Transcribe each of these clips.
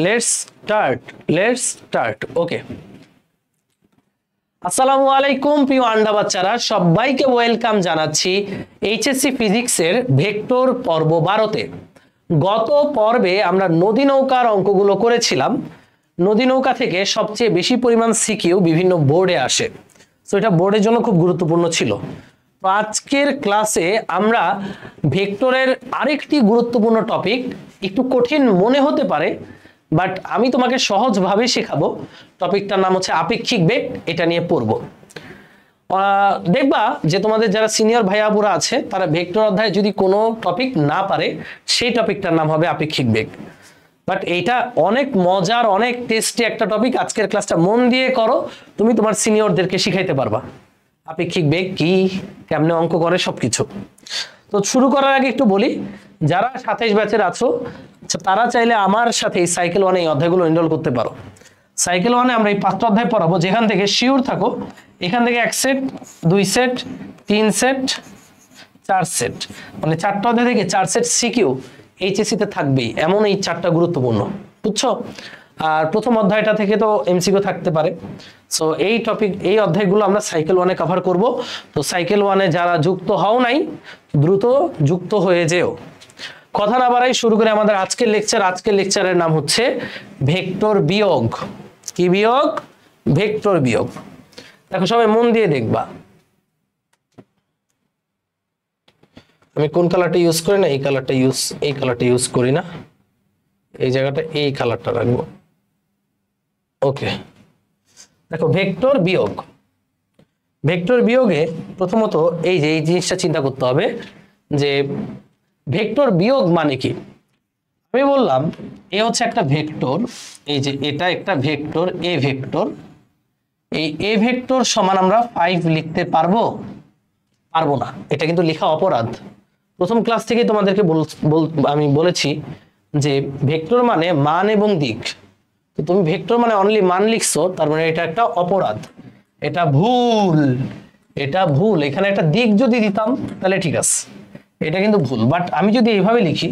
Let's start ওকে। আসসালামু আলাইকুম প্রিয় আন্ডা বাচ্চারা, সবাইকে ওয়েলকাম জানাচ্ছি এইচএসসি ফিজিক্সের ভেক্টর পর্ব 12তে। গত পর্বে আমরা নদী নৌকার অঙ্কগুলো করেছিলাম। নদী নৌকা থেকে সবচেয়ে বেশি পরিমাণ সিকিউ বিভিন্ন বোর্ডে আসে, তো এটা বোর্ডের জন্য খুব গুরুত্বপূর্ণ ছিল। তো আজকের ক্লাসে আমরা ভেক্টরের আরেকটি গুরুত্বপূর্ণ টপিক, একটু কঠিন মনে হতে পারে বাট আমি তোমাকে সহজভাবে শেখাবো। টপিকটার নাম হচ্ছে আপেক্ষিক বেগ, এটা নিয়ে পড়বো। দেখবা যে তোমাদের যারা সিনিয়র ভাইয়াবুরা আছে তারা ভেক্টর অধ্যায়ে যদি কোনো টপিক না পারে সেই টপিকটার নাম হবে আপেক্ষিক বেগ। বাট এইটা অনেক মজার, অনেক টেস্টি একটা টপিক। আজকের ক্লাসটা মন দিয়ে করো, তুমি তোমার সিনিয়রদেরকে শিখাইতে পারবা আপেক্ষিক বেগ কি, কেমনে অঙ্ক করে, সবকিছু। তো শুরু করার আগে একটু বলি, যারা 27 ব্যাচের আছো তারা চাইলে আমার সাথে এই সাইকেল 1 এই অধ্যায়গুলো এনরোল করতে পারো। সাইকেল 1 আমরা এই 5টা অধ্যায় পড়াবো, যেখান থেকে শিওর থাকো এখান থেকে 1 সেট, 2 সেট, 3 সেট, 4 সেট, মানে 4টা অধ্যায় থেকে 4 সেট সিকিউ এইচএসসি তে থাকবেই, এমন এই 4টা গুরুত্বপূর্ণ, বুঝছো? আর প্রথম অধ্যায়টা থেকে তো এমসিকিউ থাকতে পারে। সো এই টপিক, এই অধ্যায়গুলো আমরা সাইকেল 1-এ কভার করব। তো সাইকেল 1-এ যারা যুক্ত হও নাই দ্রুত যুক্ত হয়ে যেও। কথা না বাড়াই শুরু করে আমাদের আজকের লেকচার। আজকের লেকচারের নাম হচ্ছে ভেক্টর বিয়োগ। কি বিয়োগ? ভেক্টর বিয়োগ। দেখো সবাই মন দিয়ে দেখবা, আমি কোন কালারটা ইউজ করি না, এই কালারটা ইউজ করি না, এই জায়গাটা এই কালারটা রাখবো। ওকে, দেখো ভেক্টর বিয়োগ। ভেক্টর বিয়োগে প্রথমত এই যে এই জিনিসটা চিন্তা করতে হবে যে ভেক্টর বিয়োগ মানে কি। আমি বললাম এ হচ্ছে একটা ভেক্টর, এই যে এটা একটা ভেক্টর, এ ভেক্টর। এই এ ভেক্টর সমান আমরা 5 লিখতে পারবো না, এটা কিন্তু লেখা অপরাধ। প্রথম ক্লাস থেকে তোমাদেরকে আমি বলেছি যে ভেক্টর মানে মান এবং দিক। তো তুমি ভেক্টর মানে অনলি মান লিখছো, তার মানে এটা একটা অপরাধ, এটা ভুল, এটা ভুল। এখানে একটা দিক যদি দিতাম তাহলে ঠিক আছে, এটা কিন্তু ভুল। বাট আমি যদি এইভাবে লিখি,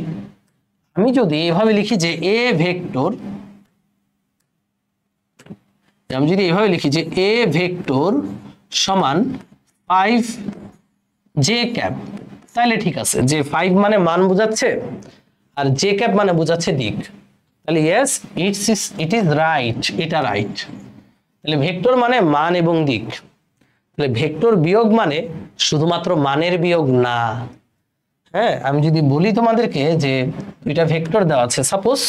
যে এ ভেক্টর, এ ভেক্টর সমান 5 জে ক্যাপ, তাহলে ঠিক আছে। যে 5 মানে মান বোঝাচ্ছে আর জে ক্যাপ মানে বোঝাচ্ছে দিক, তাহলে ইয়েস ইট ইজ রাইট, এটা রাইট। তাহলে ভেক্টর মানে মান এবং দিক। তাহলে ভেক্টর বিয়োগ মানে শুধুমাত্র মানের বিয়োগ না। হ্যাঁ, আমি যদি বলি তোমাদেরকে যে দুইটা ভেক্টর দেওয়া আছে, সাপোজ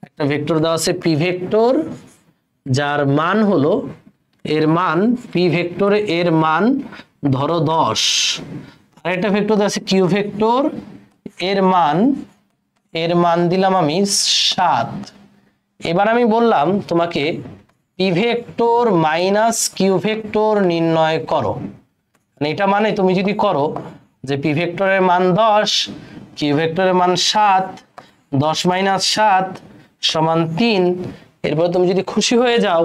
একটা ভেক্টর দেওয়া আছে পি ভেক্টর, যার মান হলো, এর মান পি ভেক্টর, এর মান ধরো 10, আর একটা ভেক্টর দেওয়া আছে কিউ ভেক্টর, এর মান দিলাম আমি 7। এবার আমি বললাম তোমাকে P vector minus Q vector নির্ণয় করো। এটা মানে তুমি যদি করো যে পি ভেক্টরের মান 10, কিউ ভেক্টরের মান 7, 10 মাইনাস 7 সমান 3, এরপর তুমি যদি খুশি হয়ে যাও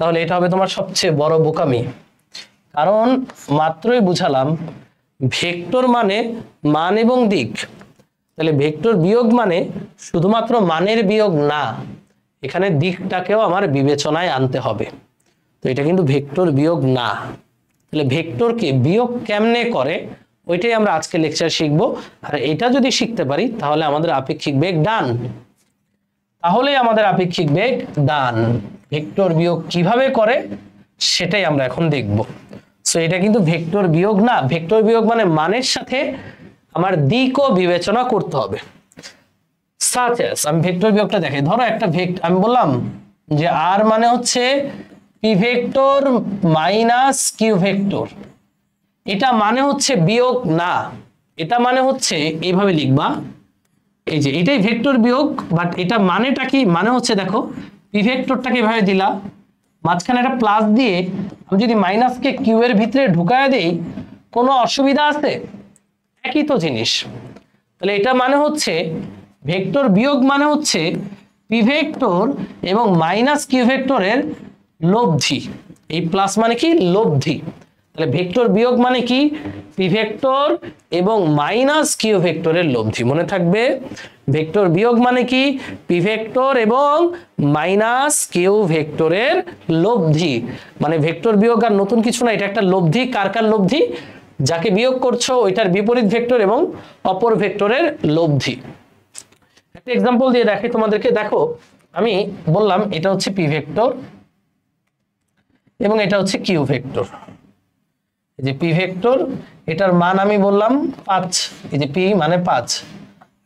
তাহলে এটা হবে তোমার সবচেয়ে বড় বোকামি। কারণ মাত্রই বুঝালাম ভেক্টর মানে মান এবং দিক, তাহলে ভেক্টর বিয়োগ মানে শুধুমাত্র মানের বিয়োগ না, এখানে দিকটাকেও আমার বিবেচনায় আনতে হবে। তো এটা কিন্তু ভেক্টর বিয়োগ না। তাহলে ভেক্টরকে বিয়োগ কেমনে করে ওইটাই আমরা আজকে লেকচার শিখবো। আর এটা যদি শিখতে পারি তাহলে আমাদের আপেক্ষিক বেগ ডান, ভেক্টর বিয়োগ কিভাবে করে সেটাই আমরা এখন দেখব। সো এটা কিন্তু ভেক্টর বিয়োগ না। ভেক্টর বিয়োগ মানে মানের সাথে আমার দিকও বিবেচনা করতে হবে। আমি ভেক্টর বিয়োগটা দেখাই। ধরো একটা আমি বললাম যে আর মানে হচ্ছে P vector minus Q vector, এটা মানে হচ্ছে বিয়োগ না, এটা মানে হচ্ছে এইভাবে লিখবা, এই যে এটাই ভেক্টর বিয়োগ। বাট এটা মানেটা কি? মানে হচ্ছে দেখো পি ভেক্টরটাকে এভাবে দিলা, মাঝখানে একটা প্লাস দিয়ে আমি যদি মাইনাসকে কিউ এর ভিতরে ঢুকায় দেই কোনো অসুবিধা আছে? একই তো জিনিস। তাহলে এটা মানে হচ্ছে ভেক্টর বিয়োগ মানে হচ্ছে পি ভেক্টর এবং মাইনাস কিউ ভেক্টরের লব্ধি। এই প্লাস মানে কি? লব্ধি। তাহলে ভেক্টর বিয়োগ মানে কি? পি ভেক্টর এবং মাইনাস কিউ ভেক্টরের লব্ধি। মনে থাকবে, ভেক্টর বিয়োগ মানে কি? পি ভেক্টর এবং মাইনাস কিউ ভেক্টরের লব্ধি। মানে ভেক্টর বিয়োগ আর নতুন কিছু না, এটা একটা লব্ধি। কার কার লব্ধি? যাকে বিয়োগ করছো ওইটার বিপরীত ভেক্টর এবং অপর ভেক্টরের লব্ধি। একটা এক্সাম্পল দিয়ে দেখাই তোমাদেরকে। দেখো, আমি বললাম এটা হচ্ছে পি ভেক্টর এবং এটা হচ্ছে কিউ ভেক্টর। এই যে পি ভেক্টর, এটার মান আমি বললাম 5, এই যে পি মানে 5,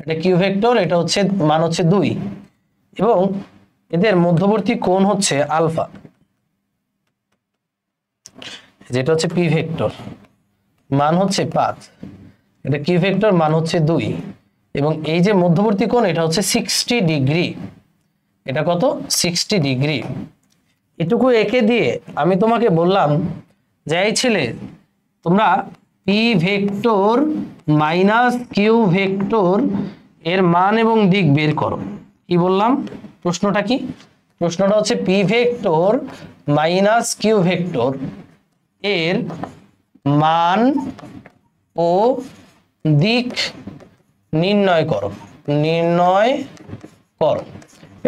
এটা কিউ ভেক্টর, এটা হচ্ছে মান হচ্ছে 2 এবং এদের মধ্যবর্তী কোণ হচ্ছে আলফা। যেটা হচ্ছে পি ভেক্টর, মান হচ্ছে 5, এটা কিউ ভেক্টর, মান হচ্ছে 2 এবং এই যে মধ্যবর্তী কোণ এটা হচ্ছে 60 ডিগ্রি। এটা কত? 60 ডিগ্রি। এটুকু এঁকে দিয়ে আমি তোমাকে বললাম যে এই ছেলে, তোমরা P vector minus Q vector এর মান এবং দিক বের করো। কি বললাম? প্রশ্নটা কি? প্রশ্নটা হচ্ছে P vector minus Q vector এর মান ও দিক নির্ণয় করো। নির্ণয় করো।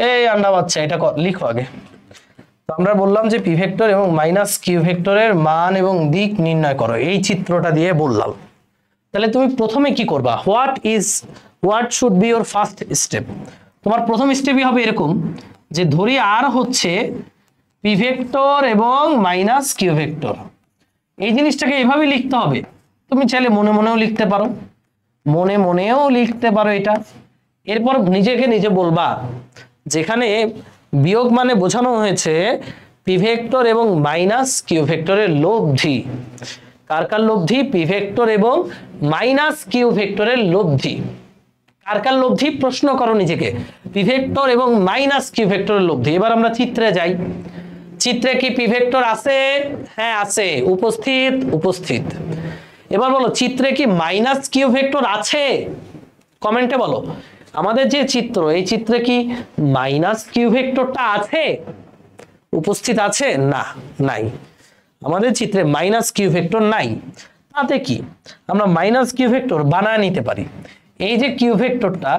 এই আন্ডা বাচ্চা, এটা লিখো আগে। তো আমরা বললাম যে পি ভেক্টর এবং মাইনাস কিউ ভেক্টরের মান এবং দিক নির্ণয় করো, এই চিত্রটা দিয়ে বললাম। তাহলে তুমি প্রথমে কি করবা? What should be your first step? তোমার প্রথম স্টেপই হবে এরকম যে ধরি আর হচ্ছে পি ভেক্টর এবং মাইনাস কিউ ভেক্টর। এই জিনিসটাকে এভাবে লিখতে হবে। তুমি চাইলে মনে মনেও লিখতে পারো, মনে মনেও লিখতে পারো এটা। এরপর নিজেকে নিজে বলবা, যেখানে বিয়োগ মানে বোঝানো হয়েছে পি ভেক্টর এবং মাইনাস কিউ ভেক্টরের লব্ধি। কার কার লব্ধি? পি ভেক্টর এবং মাইনাস কিউ ভেক্টরের লব্ধি। কার কার লব্ধি? প্রশ্ন করো নিজেকে। পি ভেক্টর এবং মাইনাস কিউ ভেক্টরের লব্ধি। এবার আমরা চিত্রে যাই। চিত্রে কি পি ভেক্টর আছে? হ্যাঁ আছে, উপস্থিত। উপস্থিত। এবার বলো, চিত্রে কি মাইনাস কিউ ভেক্টর আছে? কমেন্টে বলো। আমাদের যে চিত্র, এই চিত্রে কি মাইনাস কিউ ভেক্টরটা আছে? উপস্থিত আছে? না, নাই। আমাদের চিত্রে মাইনাস কিউ ভেক্টর নাই। তাতে কি আমরা মাইনাস কিউ ভেক্টর বানায় নিতে পারি। এই যে কিউ ভেক্টরটা,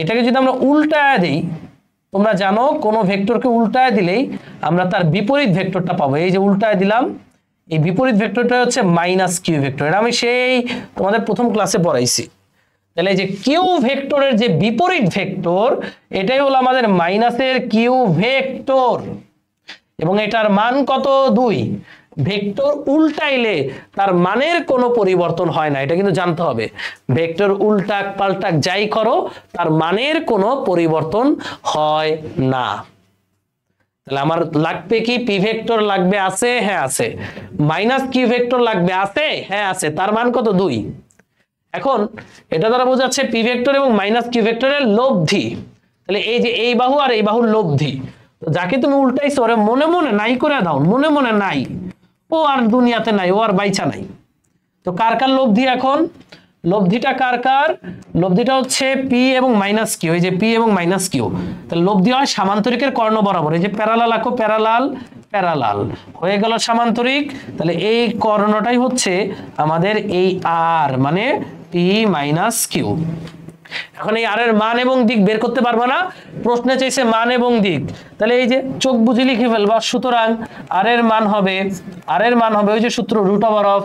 এটাকে যদি আমরা উল্টায় দিই, তোমরা জানো কোনো ভেক্টরকে উল্টায় দিলেই আমরা তার বিপরীত ভেক্টরটা পাবো। এই যে উল্টায় দিলাম, এই বিপরীত ভেক্টরটা হচ্ছে মাইনাস কিউ ভেক্টর। এটা আমি সেই তোমাদের প্রথম ক্লাসে পড়াইছি। তাহলে এই যে কিউ ভেক্টরের যে বিপরীত ভেক্টর, এটাই হলো আমাদের মাইনাসের কিউ ভেক্টর এবং এটার মান কত? 2। ভেক্টর উল্টাইলে তার মানের কোনো পরিবর্তন হয় না, এটা কিন্তু জানতে হবে। ভেক্টর উল্টাক পাল্টাক যাই করো, তার মানের কোনো পরিবর্তন হয় না। তাহলে আমার লাগবে কি? পি ভেক্টর লাগবে, আছে? হ্যাঁ আছে। মাইনাস কিউ ভেক্টর লাগবে, আছে? হ্যাঁ আছে। তার মান কত? 2। এখন এটা দ্বারা বোঝাচ্ছে পি ভেক্টর এবং মাইনাস কিউ ভেক্টরের লব্ধি। তাহলে এই যে এই বাহু আর এই বাহুর লব্ধি, তো যাকে তুমি উল্টাইছো ওরে মনে মনে নাই করে দাও। মনে মনে নাই, ও আর দুনিয়াতে নাই, ও আর বাইচা নাই। তো কার কার লব্ধি? এখন লব্ধিটা কার কার? লব্ধিটা হচ্ছে পি এবং মাইনাস কিউ। এই যে পি এবং মাইনাস কিউ, তাহলে লব্ধি হয় সামান্তরিকের কর্ণ বরাবর। এই যে প্যারালাল আঁকো, প্যারালাল প্যারালাল হয়ে গেল সামান্তরিক। তাহলে এই কর্ণটাই হচ্ছে আমাদের এই আর, মানে পি মাইনাস কিউ। এখন এই আর এর মান এবং দিক বের করতে পারবো না, প্রশ্নে চাইছে মান এবং দিক। তাহলে এই যে চোখ বুঝে লিখে ফেলবা। সুতরাং আর এর মান হবে, ওই যে সূত্র, root over of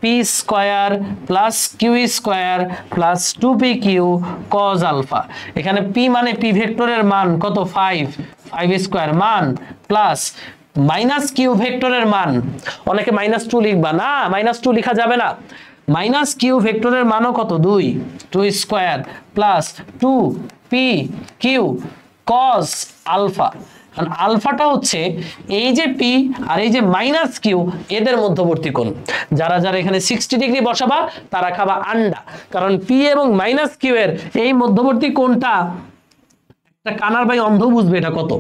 P square plus Q square plus 2p Q cos alpha. এখানে পি মানে পি ভেক্টরের মান কত? 5 স্কয়ার মান প্লাস মাইনাস কিউ ভেক্টরের মান। অনেকে -2 লিখবা না, -2 লেখা যাবে না। মাইনাস কিউ ভেক্টরের মানও কত? 2 square plus 2p Q cos alpha. কারণ আলফাটা হচ্ছে এই যে পি আর এই যে মাইনাস কিউ, এদের মধ্যবর্তী কোণ। যারা যারা এখানে 60 ডিগ্রি বসাবা তারা খাবা আন্ডা, কারণ পি এবং মাইনাস কিউ এর এই মধ্যবর্তী কোণটা একটা কানার ভাই অন্ধ বুঝবে এটা কত।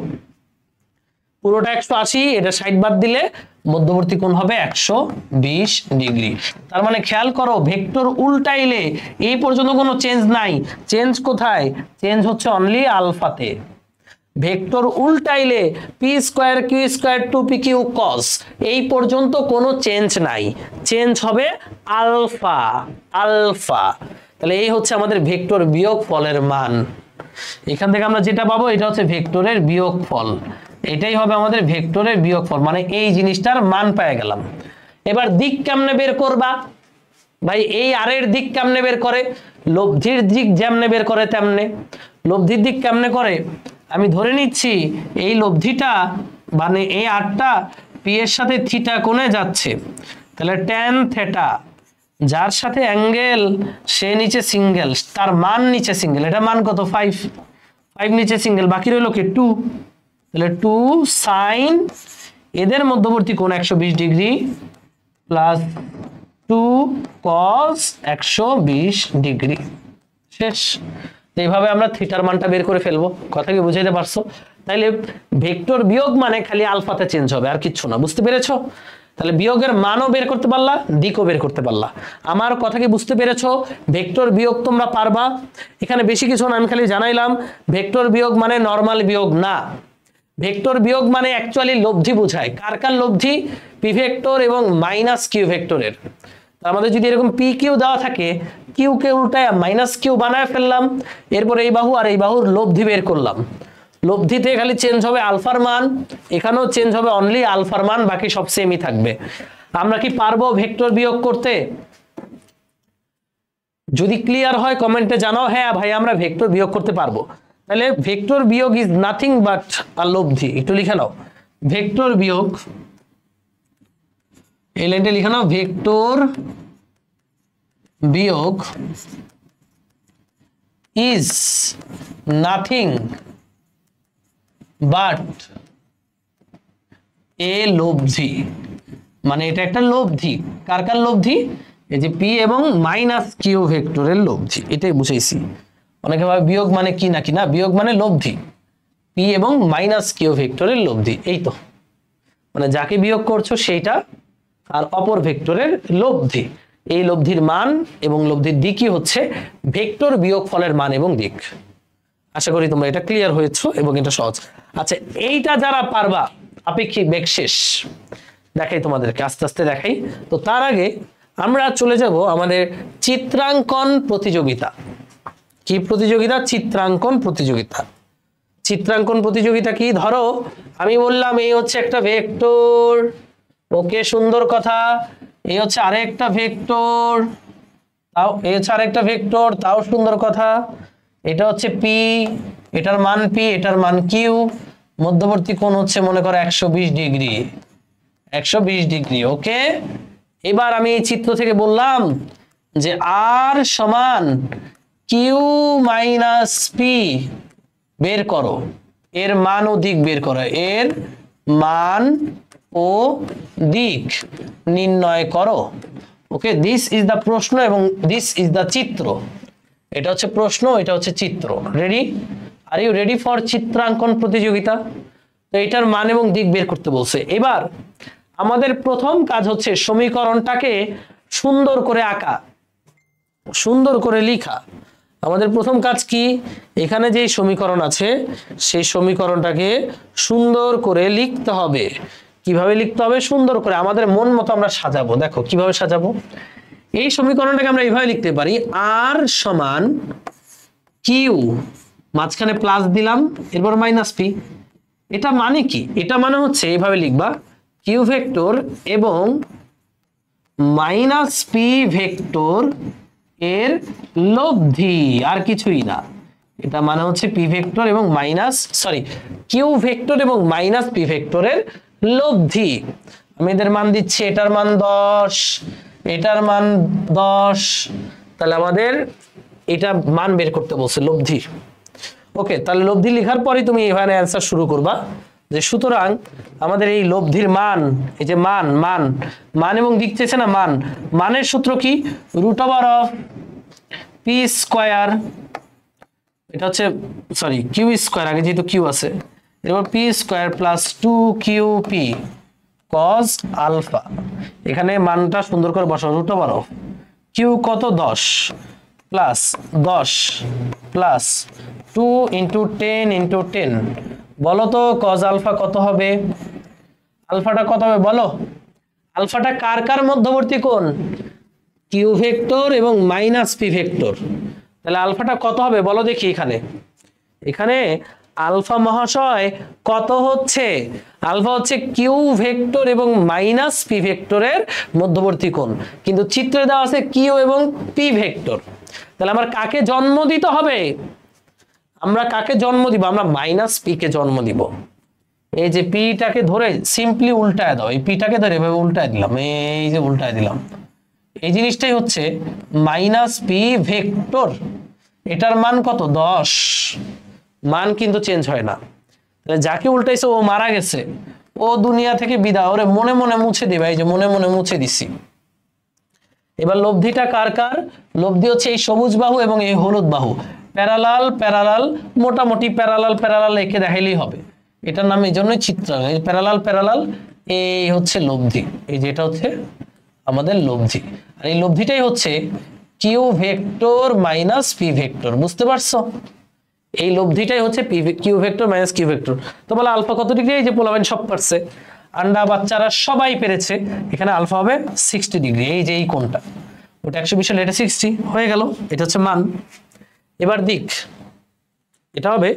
পুরোটা 180, এটা 60 বাদ দিলে মধ্যবর্তী কোণ হবে 120 ডিগ্রি। তার মানে খেয়াল করো, ভেক্টর উল্টাইলে এই পর্যন্ত কোনো চেঞ্জ নাই। চেঞ্জ কোথায়? চেঞ্জ হচ্ছে অনলি আলফাতে। ভেক্টর উল্টাইলে P square Q square 2p Q cos, এই পর্যন্ত কোনো চেঞ্জ নাই, চেঞ্জ হবে আলফা আলফা। তাহলে এই হচ্ছে আমাদের ভেক্টর বিয়োগ ফলের মান। এখান থেকে আমরা যেটা পাবো এটা হচ্ছে ভেক্টরের বিয়োগ ফল, এটাই হবে আমাদের ভেক্টরের বিয়োগ ফল, মানে এই জিনিসটার মান পেয়ে গেলাম। এবার দিক কেমনে বের করবা ভাই? এই আর এর দিক কেমনে বের করে? লব্ধির দিক যেমনে বের করে তেমনে। লব্ধির দিক কেমনে করে? আমি ধরে নিচ্ছি এই লব্ধিটা মানে এই আরটা পি এর সাথে থিটা কোণে যাচ্ছে, তাহলে ট্যান থেটা, যার সাথে অ্যাঙ্গেল সে নিচে সিঙ্গেল, তার মান নিচে সিঙ্গেল, এটা মান কত 5, 5 নিচে সিঙ্গেল, বাকি রইল কি 2, তাহলে 2 সাইন এদের মধ্যবর্তী কোণ 120 ডিগ্রি প্লাস 2 কস 120 ডিগ্রি, শেষ। এইভাবে আমরা থিটার মানটা বের করে ফেলবো। কথা কি বুঝাইতে পারছো? তাইলে ভেক্টর বিয়োগ মানে খালি আলফাতে চেঞ্জ হবে, আর কিচ্ছু না। বুঝতে পেরেছো? তাহলে বিয়োগের মানও বের করতে পারলা, দিকও বের করতে পারলা। আমার কথা কি বুঝতে পেরেছো? ভেক্টর বিয়োগ তোমরা পারবা। এখানে বেশি কিছু না, আমি খালি জানাইলাম ভেক্টর বিয়োগ মানে নরমাল বিয়োগ না। ভেক্টর বিয়োগ মানে অ্যাকচুয়ালি লব্ধি বোঝায়। কার কার লব্ধি? পি ভেক্টর এবং মাইনাস কিউ ভেক্টরের। আমাদের যদি এরকম পি কিউ দেওয়া থাকে, কিউ কে উল্টায় মাইনাস কিউ বানায় ফেললাম, এরপর এই বাহু আর এই বাহুর লব্ধি বের করলাম। লব্ধিতে খালি চেঞ্জ হবে আলফার মান, এখানেও চেঞ্জ হবে অনলি আলফার মান, বাকি সব সেমই থাকবে। আমরা কি পারবো ভেক্টর বিয়োগ করতে? যদি ক্লিয়ার হয় কমেন্টে জানাও, হ্যাঁ ভাই আমরা ভেক্টর বিয়োগ করতে পারবো। তাহলে ভেক্টর বিয়োগ ইজ নাথিং বাট আ লব্ধি। একটু লিখে নাও, ভেক্টর বিয়োগ, এই লাইনটা লিখে নাও, ভেক্টর বিয়োগ ইজ নাথিং বাট এ লব্ধি। মানে এটা একটা লব্ধি। কার কার লব্ধি? এই যে পি এবং মাইনাস কিউ ভেক্টরের লব্ধি, এটাই বুঝাইছি। অনেকে ভাবে বিয়োগ মানে কি না, কি না, বিয়োগ মানে লব্ধি, পি এবং মাইনাস কিউ ভেক্টরের লব্ধি, এই তো। মানে যাকে বিয়োগ করছো সেইটা আর অপর ভেক্টরের লব্ধি, এই লব্ধির মান এবং লব্ধির দিকই হচ্ছে ভেক্টর বিয়োগ ফলের মান এবং দিক। আশা করি তোমরা এটা ক্লিয়ার হয়েছো এবং এটা সহজ। আচ্ছা, এইটা যারা পারবা, আপেক্ষিক বেগ শেষ দেখাই তোমাদেরকে, আস্তে আস্তে দেখাই। তো তার আগে আমরা চলে যাব আমাদের চিত্রাঙ্কন প্রতিযোগিতা। কি প্রতিযোগিতা? চিত্রাঙ্কন প্রতিযোগিতা। চিত্রাঙ্কন প্রতিযোগিতা কি? ধরো আমি বললাম এই হচ্ছে একটা ভেক্টর, ওকে সুন্দর কথা, এই হচ্ছে আরেকটা ভেক্টর, তাও এই হচ্ছে আরেকটা ভেক্টর, তাও সুন্দর কথা, এটা হচ্ছে পি, এটার মান পি, এটার মান কিউ, মধ্যবর্তী কোণ হচ্ছে মনে করো 120 ডিগ্রি, 120 ডিগ্রি, ওকে। এবার আমি এই চিত্র থেকে বললাম যে আর সমান কিউ মাইনাস পি বের করো, এর মান ও দিক বের করো, এর মান ও দিক নির্ণয় করো। ওকে, দিস ইজ দা প্রশ্ন এবং দিস ইজ দা চিত্র। এটা হচ্ছে প্রশ্ন, এটা হচ্ছে চিত্র। Ready? Are you ready for চিত্রাঙ্কন প্রতিযোগিতা? তো এটার মান এবং দিক বের করতে বলছে। এবার আমাদের প্রথম কাজ হচ্ছে সমীকরণটাকে সুন্দর করে আঁকা, সুন্দর করে লেখা। আমাদের প্রথম কাজ কি? এখানে যে সমীকরণ আছে সেই সমীকরণটাকে সুন্দর করে লিখতে হবে। কিভাবে লিখতে হবে? সুন্দর করে আমাদের মন মতো আমরা সাজাবো। দেখো কিভাবে সাজাবো। এই সমীকরণটাকে আমরা এইভাবে লিখতে পারি, আর সমান কিউ, মাঝখানে প্লাস দিলাম, এরপর মাইনাস পি। এটা মানে কি? এটা মানে হচ্ছে এইভাবে লিখবা, কিউ ভেক্টর এবং মাইনাস পি ভেক্টর এর লব্ধি, আর কিছুই না। এটা মানে হচ্ছে পি ভেক্টর এবং মাইনাস কিউ ভেক্টর এবং মাইনাস পি ভেক্টরের লব্ধি। আমি এদের মান দিচ্ছি, এটার মান 10, এটার মান 10, তাহলে আমাদের এটা মান বের করতে বলছে, লব্ধি। ওকে, তাহলে লব্ধি লেখার পরে তুমি এখানে অ্যান্সার শুরু করবা যে সুতরাং আমাদের এই লব্ধির মান, এই যে মান মান মান এবং দিক চেয়েছে না, মান, মানের সূত্র কি? Root over of P square, এটা হচ্ছে কিউ স্কোয়ার, আগে যেহেতু কিউ আছে, এরপর পি স্কোয়ার প্লাস 2কিউ পি কজ আলফা। এখানে মানটা সুন্দর করে বসাও, রুট ওভার অফ কিউ কত 10 প্লাস 10 প্লাস 2 × 10 × 10 বলো তো কজ আলফা কত হবে? আলফাটা কত হবে বলো? আলফাটা কার কার মধ্যবর্তী কোণ? কিউ ভেক্টর এবং মাইনাস পি ভেক্টর। তাহলে আলফাটা কত হবে বলো দেখি। এখানে এখানে আলফা মহাশয় কত হচ্ছে? আলফা হচ্ছে কিউ ভেক্টর এবং মাইনাস পি ভেক্টরের মধ্যবর্তী কোণ, কিন্তু চিত্রে দেওয়া আছে কিউ এবং পি ভেক্টর। তাহলে আমার কাকে জন্ম দিতে হবে? আমরা কাকে জন্ম দিব? আমরা মাইনাস পি কে জন্ম দিব। এই যে পিটাকে ধরে সিম্পলি উল্টায় দাও, এই পিটাকে ধরে এভাবে উল্টায় দিলাম, এই যে উল্টায় দিলাম, এই জিনিসটাই হচ্ছে মাইনাস পি ভেক্টর। এটার মান কত? 10। মান কিন্তু চেঞ্জ হয় না। তাহলে যাকে উল্টাইছে ও মারা গেছে, ও দুনিয়া থেকে বিদায়, ওরে মনে মনে মুছে দিবা। এই যে মনে মনে মুছে দিছি। এবার লব্ধিটা কার কার? লব্ধি হচ্ছে এই সবুজ বাহু এবং এই হলুদ বাহু, প্যারালাল প্যারালাল, মোটামুটি প্যারালাল প্যারালাল এঁকে দেখাইলেই হবে। এটার নাম এই জন্যই চিত্র, প্যারালাল প্যারালাল। এই হচ্ছে লব্ধি, এই যে এটা হচ্ছে আমাদের লব্ধি। আর এই লব্ধিটাই হচ্ছে Q vector minus P vector. বুঝতে পারছো? এই লব্ধিটাই হচ্ছে Q vector minus Q vector. তো বলে আলফা কত ডিগ্রি? এই যে পোলাবেন সব পারছে, আন্ডা বাচ্চারা সবাই পেরেছে। এখানে আলফা হবে 60 ডিগ্রি। এই যে এই কোণটা, ওটা 120 হলে এটা 60 হয়ে গেল। এটা হচ্ছে মান। এবার দিক, এটা হবে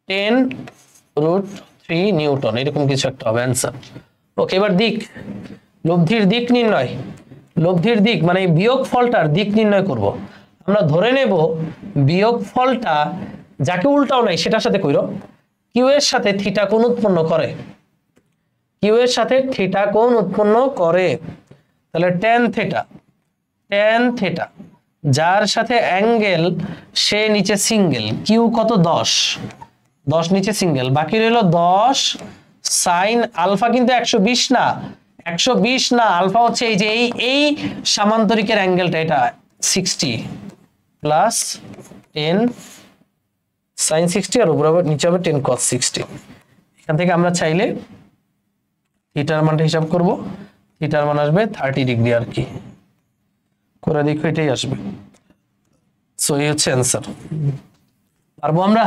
10√3 নিউটন, এরকম কিছু একটা হবে অ্যান্সার। ওকে, এবার দিক, লব্ধির দিক নির্ণয়। লব্ধির দিক মানে বিয়োগ ফলটার দিক নির্ণয় করব। আমরা ধরে নেব বিয়োগ ফলটা যাকে উল্টাও নাই সেটার সাথে কইরো, কিউ এর সাথে থিটা কোণ উৎপন্ন করে। কিউ এর সাথে থিটা কোণ উৎপন্ন করে। তাহলে tan থিটা, যার সাথে অ্যাঙ্গেল সে নিচে সিঙ্গেল। কিউ কত? 10 নিচে সিঙ্গেল, বাকি রইল 10 সাইন আলফা। কিন্তু 120 না, 120 না, আলফা হচ্ছে এই যে এই সামান্তরিকের অ্যাঙ্গেলটা, এটা 60 প্লাস 10 সাইন 60 আর উপরে নিচে হবে 10 cos 60। এখান থেকে আমরা চাইলে থিটার মানটা হিসাব করব। থিটার মান আসবে 30 ডিগ্রি আর কি, করে দেখো এটাই আসবে। সো এই হচ্ছে অ্যান্সার। পারবো আমরা?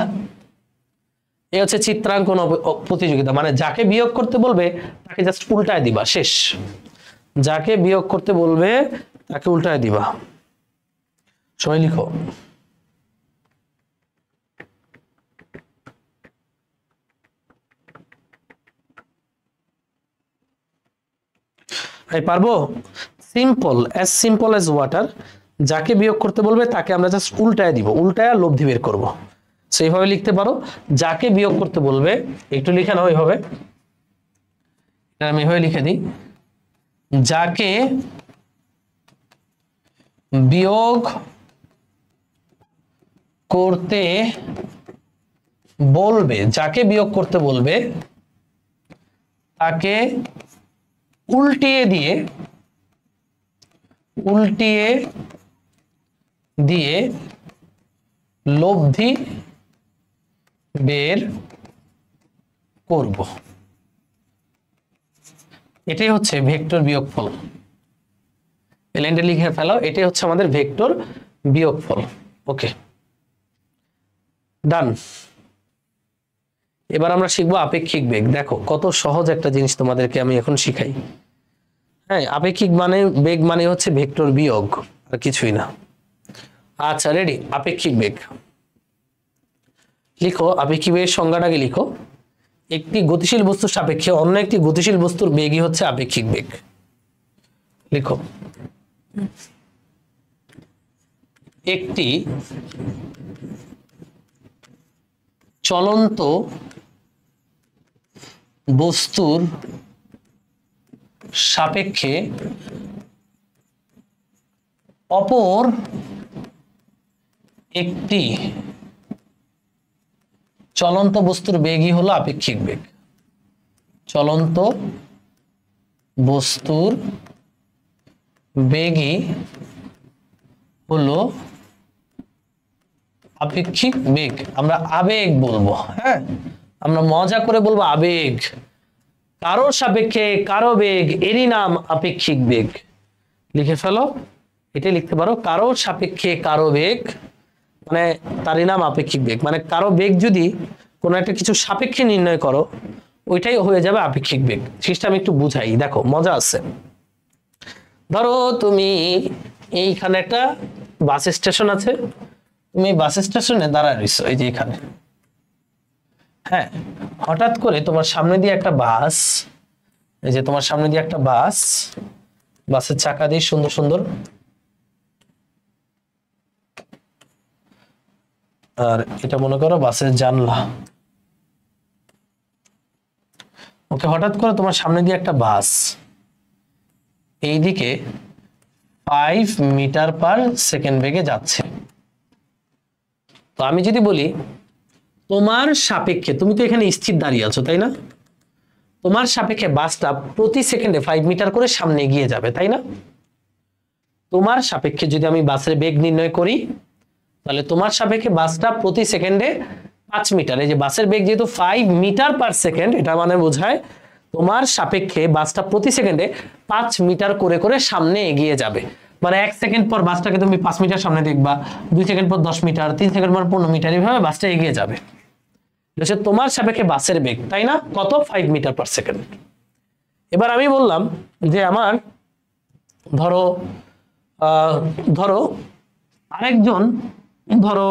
এই হচ্ছে চিত্রাঙ্কন প্রতিযোগিতা, মানে যাকে বিয়োগ করতে বলবে তাকে জাস্ট উল্টায় দিবা, শেষ। যাকে বিয়োগ করতে বলবে তাকে উল্টায় দিবা। সবাই লিখো। পারবো? Simple as water. যাকে বিয়োগ করতে বলবে তাকে আমরা জাস্ট উল্টায় দিব, উল্টায় লব্ধি বের করব। সেইভাবে লিখতে পারো। যাকে বিয়োগ করতে বলবে, একটু লিখে নাও এইভাবে, আমি এইভাবে লিখে দিই। যাকে বিয়োগ করতে বলবে, যাকে বিয়োগ করতে বলবে তাকে উল্টিয়ে দিয়ে লব্ধি বের করব। এটাই হচ্ছে ভেক্টর বিয়োগফল। এলাইনটা লিখে ফেলো, এটাই হচ্ছে আমাদের ভেক্টর বিয়োগফল। ওকে, ডান। এবার আমরা শিখবো আপেক্ষিক বেগ। দেখো কত সহজ একটা জিনিস তোমাদেরকে আমি এখন শিখাই। হ্যাঁ, আপেক্ষিক মানে বেগ মানে হচ্ছে ভেক্টর বিয়োগ, আর কিছুই না। আচ্ছা রেডি? আপেক্ষিক বেগ লিখো। আপেক্ষিক বেগের সংজ্ঞাটাকে লিখো। একটি গতিশীল বস্তুর সাপেক্ষে অন্য একটি গতিশীল বস্তুর বেগই হচ্ছে আপেক্ষিক বেগ। লিখো। একটি চলন্ত বস্তুর সাপেক্ষে অপর একটি চলন্ত বস্তুর বেগই হলো আপেক্ষিক বেগ। চলন্ত বস্তুর বেগই হলো আপেক্ষিক বেগ। আমরা আবেগ বলবো, হ্যাঁ, আমরা মজা করে বলবো আবেগ। কারো সাপেক্ষে কারো বেগ, এরই নাম আপেক্ষিক বেগ। লিখে ফেলো, এটাই লিখতে পারো। কারো সাপেক্ষে কারো বেগ, মানে তারই নাম আপেক্ষিক বেগ। মানে কারো বেগ যদি কোনো একটা কিছু সাপেক্ষে নির্ণয় করো, ওইটাই হয়ে যাবে আপেক্ষিক বেগ। জিনিসটা আমি একটু বুঝাই, দেখো মজা আছে। ধরো তুমি এইখানে একটা বাস স্টেশন আছে, তুমি বাস স্টেশনে দাঁড়ায় রইছো, এই যে এখানে। হ্যাঁ, হঠাৎ করে তোমার সামনে দিয়ে একটা বাস, এই যে তোমার সামনে দিয়ে একটা বাস, বাসের চাকা দিয়ে সুন্দর সুন্দর, আর এটা মনে করো বাসের জানলা। ওকে, হঠাৎ করে তোমার সামনে দিয়ে একটা বাস এইদিকে 5 মিটার পার সেকেন্ড বেগে যাচ্ছে। তো আমি যদি বলি তোমার সাপেক্ষে, তুমি তো এখানে স্থির দাঁড়িয়ে আছো তাই না, তোমার সাপেক্ষে বাসটা প্রতি সেকেন্ডে 5 মিটার করে সামনে এগিয়ে যাবে তাই না। তোমার সাপেক্ষে যদি আমি বাসের বেগ নির্ণয় করি, তাহলে তোমার সাপেক্ষে বাসটা প্রতি সেকেন্ডে 5 মিটার, এই যে বাসের বেগ যেহেতু 5 মিটার পার সেকেন্ড, এটা মানে বোঝায় তোমার সাপেক্ষে বাসটা প্রতি সেকেন্ডে 5 মিটার করে করে সামনে এগিয়ে যাবে। মানে 1 সেকেন্ড পর বাসটাকে তুমি 5 মিটার সামনে দেখবা, 2 সেকেন্ড পর 10 মিটার, 3 সেকেন্ড পর 15 মিটার, এইভাবে বাসটা এগিয়ে যাবে। তোমার সাপেক্ষে বাসের বেগ, তাই না, কত, 5 মিটার পার সেকেন্ড। এবার আমি বললাম যে আমার ধরো ধরো আরেকজন, ধরো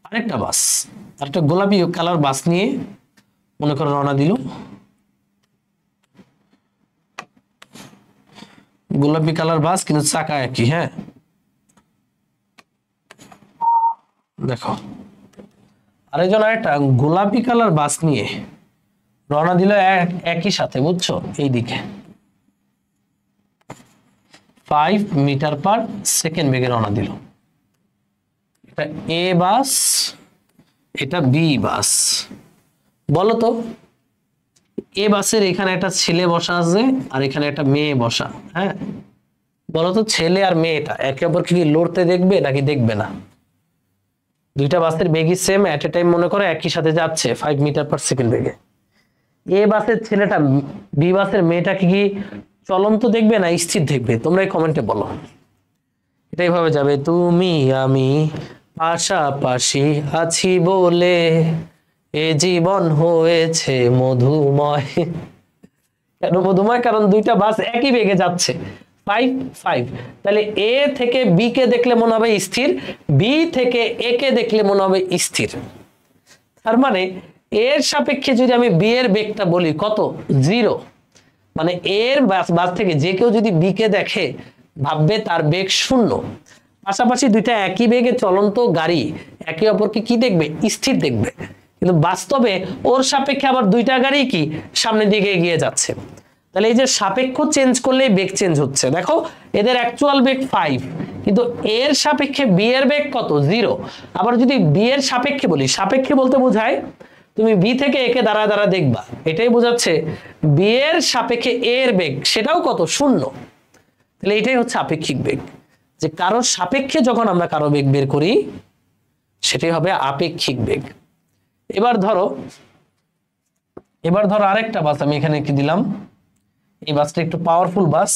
আরেকটা বাস, আরেকটা গোলাপি কালার বাস নিয়ে মনে করো রওনা দিল। গোলাপি কালার বাস কিন্তু চাকা একই। হ্যাঁ, দেখো আরেকজন আরেকটা গোলাপি কালার বাস নিয়ে রওনা দিল একই সাথে, বুঝছো, এইদিকে 5 মিটার পার সেকেন্ড বেগে রওনা দিল। এটা এ বাস, এটা বি বাস। বলো তো, এ বাসের এখানে একটা ছেলে বসা আছে আর এখানে একটা মেয়ে বসা। হ্যাঁ, বলো তো ছেলে আর মেয়েটা একে অপরকে কি লড়তে দেখবে নাকি দেখবে না? দুইটা বাসের বেগই সেম, এট এ টাইম মনে করো একই সাথে যাচ্ছে 5 মিটার পার সেকেন্ড বেগে। এ বাসের ছেলেটা বি বাসের মেয়েটাকে কি চলন্ত দেখবে না স্থির দেখবে? তোমরা এই কমেন্টে বলো। এটাই ভাবে যাবে, তুমি আমি পাশাপাশি আছি বলে এ জীবন হয়েছে মধুময়। কেন মধুময়? কারণ দুইটা বাস একই বেগে যাচ্ছে 5 তাহলে এ থেকে বি কে দেখলে মনে হবে স্থির, বি থেকে এ কে দেখলে মনে হবে স্থির। তার মানে এর সাপেক্ষে যদি আমি বি এর বেগটা বলি কত, 0। মানে এর বাস থেকে যে কেউ যদি বি কে দেখে ভাববে তার বেগ 0। পাশাপাশি দুইটা একই বেগে চলন্ত গাড়ি একে অপরকে কি দেখবে, স্থির দেখবে। কিন্তু বাস্তবে ওর সাপেক্ষে আবার দুইটা গাড়ি কি সামনের দিকে এগিয়ে যাচ্ছে। তাহলে এই যে সাপেক্ষ চেঞ্জ করলেই বেগ চেঞ্জ হচ্ছে। দেখো এদের অ্যাকচুয়াল বেগ 5, কিন্তু এর সাপেক্ষে বি এর বেগ কত, 0। আবার যদি বি এর সাপেক্ষে বলি, সাপেক্ষে বলতে বোঝায় তুমি বি থেকে একে দাঁড়া দাঁড়া দেখবা, এটাই বোঝাচ্ছে বি এর সাপেক্ষে এর বেগ সেটাও কত, 0। তাহলে এটাই হচ্ছে আপেক্ষিক বেগ, যে কারো সাপেক্ষে যখন আমরা কারো বেগ বের করি সেটাই হবে আপেক্ষিক বেগ। এবার ধরো আরেকটা বাস আমি এখানে কি দিলাম, এই বাসটা একটু পাওয়ারফুল বাস।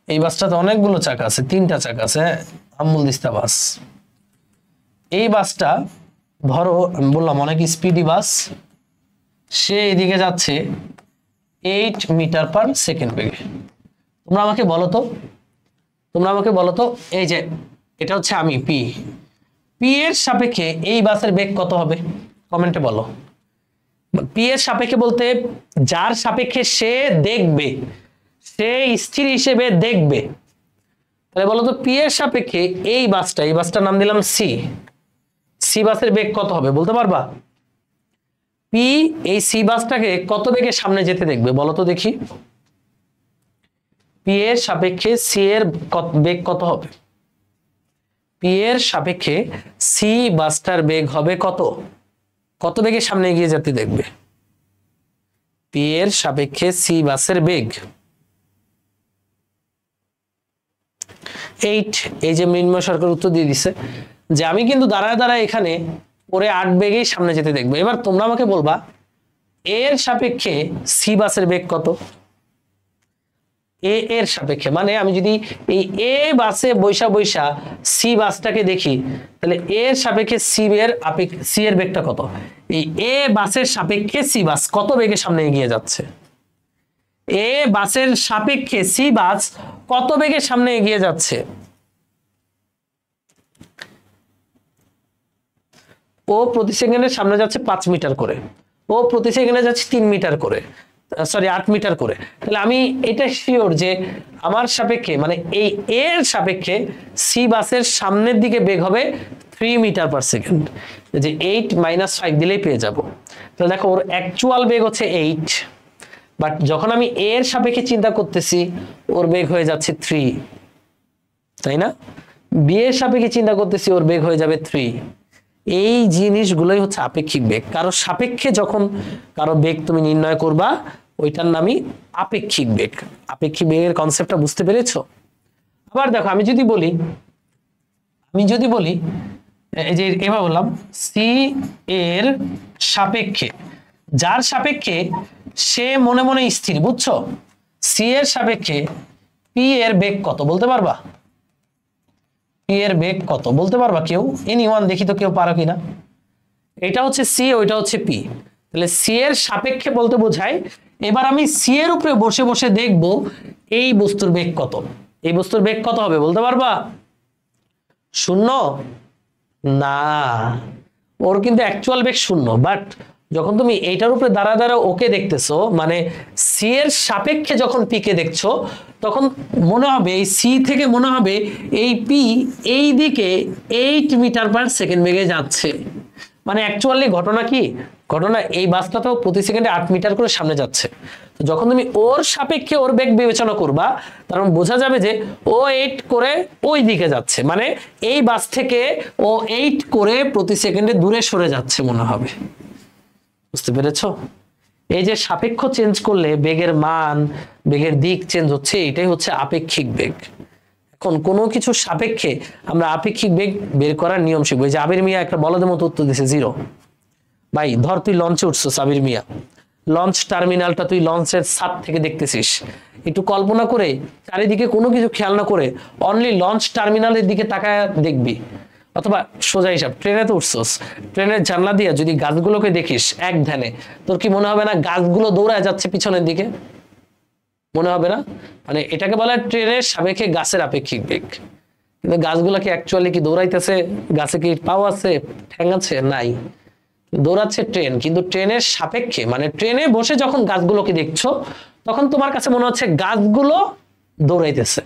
এই বাসটাতে অনেকগুলো চাকা আছে, 3টা চাকা আছে। আমুল দিস্তা বাস। এই বাসটা ধরো আমি বললাম অনেক স্পিডি বাস, সে এদিকে যাচ্ছে 8 মিটার পার সেকেন্ড বেগে। তোমরা আমাকে বলো তো এই যে এটা হচ্ছে আমি পি এর সাপেক্ষে এই বাসের বেগ কত হবে? কমেন্টে বলো। পি এর সাপেক্ষে বলতে যার সাপেক্ষে সে দেখবে, সে স্থির হিসেবে দেখবে। তাহলে বলো তো পি এর সাপেক্ষে এই বাসটার নাম দিলাম সি বাসের বেগ কত হবে বলতে পারবা? পি এই সি বাসটাকে কত বেগে সামনে যেতে দেখবে বলো তো দেখি। পি এর সাপেক্ষে সি এর বেগ কত হবে? পি এর সাপেক্ষে সি বাসটার বেগ হবে কত বেগে সামনে এগিয়ে যেতে দেখবে? পি এর সাপেক্ষে সি বাসের বেগ 8। এই যে মৃন্ময় সরকার উত্তর দিয়ে দিছে যে আমি কিন্তু দাঁড়ায় দাঁড়ায় এখানে পরে 8 বেগেই সামনে যেতে দেখবো। এবার তোমরা আমাকে বলবা এর সাপেক্ষে সি বাসের বেগ কত? এর সাপেক্ষে, মানে আমি যদি এই এ বাসে বৈশা সি বাসটাকে দেখি, তাহলে এর সাপেক্ষে সি এর বেগটা কত? এই এ বাসের সাপেক্ষে সি বাস কত বেগে সামনে এগিয়ে যাচ্ছে? এ বাসের সাপেক্ষে সি বাস কত বেগে সামনে এগিয়ে যাচ্ছে? ও প্রতি সেকেন্ডে সামনে যাচ্ছে 5 মিটার করে, ও প্রতি সেকেন্ডে যাচ্ছে 3 মিটার করে, সরি 8 মিটার করে। তাহলে আমি এটা শিওর যে আমার সাপেক্ষে, মানে এই এর সাপেক্ষে সি বাসের সামনের দিকে বেগ হবে 3 মিটার পার সেকেন্ড। যে 8 - 5 দিলেই পেয়ে যাব। তাহলে দেখো ওর অ্যাকচুয়াল বেগ হচ্ছে 8, বাট যখন আমি এর সাপেক্ষে চিন্তা করতেছি ওর বেগ হয়ে যাচ্ছে 3, তাই না? বি এর সাপেক্ষে চিন্তা করতেছি ওর বেগ হয়ে যাবে 3। এই জিনিসগুলোই হচ্ছে আপেক্ষিক বেগ। কারো সাপেক্ষে যখন কারো বেগ তুমি নির্ণয় করবা, ওইটার নামই আপেক্ষিক বেগ। আপেক্ষিক বেগের কনসেপ্টটা বুঝতে পেরেছো? আবার দেখো আমি যদি বলি এই যে এবার বললাম সি এর সাপেক্ষে, যার সাপেক্ষে সে মনে মনে স্থির, বুঝছো? সি এর সাপেক্ষে পি এর বেগ কত বলতে পারবা? পি এর বেগ কত বলতে পারবা কেউ? এনিওয়ান, দেখি তো কেউ পারো কিনা। এটা হচ্ছে সি, ওইটা হচ্ছে পি। তাহলে সি এর সাপেক্ষে বলতে বোঝায় এবার আমি সি এর উপরে বসে দেখব এই বস্তুর বেগ কত। এই বস্তুর বেগ কত হবে বলতে পারবা? 0? না, ওর কিন্তু অ্যাকচুয়াল বেগ 0। বাট যখন তুমি এইটার উপরে দাঁড়া ওকে দেখতেছো, মানে সি এর সাপেক্ষে যখন পি কে দেখছো, তখন মনে হবে এই সি থেকে মনে হবে এই পি এই দিকে 8 মিটার পার সেকেন্ড বেগে যাচ্ছে। মানে অ্যাকচুয়ালি ঘটনা কি? ঘটনা এই বাসটা তো প্রতি সেকেন্ডে 8 মিটার করে সামনে যাচ্ছে। তো যখন তুমি ওর সাপেক্ষে ওর বেগ বিবেচনা করবা, তখন বোঝা যাবে যে ও 8 করে ওই দিকে যাচ্ছে, মানে এই বাস থেকে ও 8 করে প্রতি সেকেন্ডে দূরে সরে যাচ্ছে মনে হবে। বুঝতে পেরেছো? এই যে সাপেক্ষ চেঞ্জ করলে বেগের মান, বেগের দিক চেঞ্জ হচ্ছে, এটাই হচ্ছে আপেক্ষিক বেগ। এখন কোনো কিছু সাপেক্ষে আমরা আপেক্ষিক বেগ বের করার নিয়ম শিখবো। এই যে আবির মিয়া একটা বলদের মতো উত্তর দিছে 0। ভাই ধর তুই লঞ্চে উঠছস, আবির মিয়া, লঞ্চ টার্মিনালটা তুই লঞ্চের ছাদ থেকে দেখতেছিস। একটু কল্পনা করে, চারিদিকে কোনো কিছু খেয়াল না করে অনলি লঞ্চ টার্মিনালের দিকে তাকায় দেখবি। অথবা সোজা হিসাব, ট্রেনে তো উঠছস, ট্রেনের জানলা দিয়ে যদি গাছগুলোকে দেখিস এক ধ্যানে, তোর কি মনে হবে না গাছগুলো দৌড়ায় যাচ্ছে পিছনের দিকে? মনে হবে না? মানে এটাকে বলা হয় ট্রেনের সাপেক্ষে গাছের আপেক্ষিক বেগ। কিন্তু গাছগুলো কি অ্যাকচুয়ালি কি দৌড়াইতেছে? গাছে কি পাও আছে, ঠ্যাং আছে? নাই। দৌড়াচ্ছে ট্রেন, কিন্তু ট্রেনের সাপেক্ষে, মানে ট্রেনে বসে যখন গাছগুলোকে দেখছো, তখন তোমার কাছে মনে হচ্ছে গাছগুলো দৌড়াইতেছে।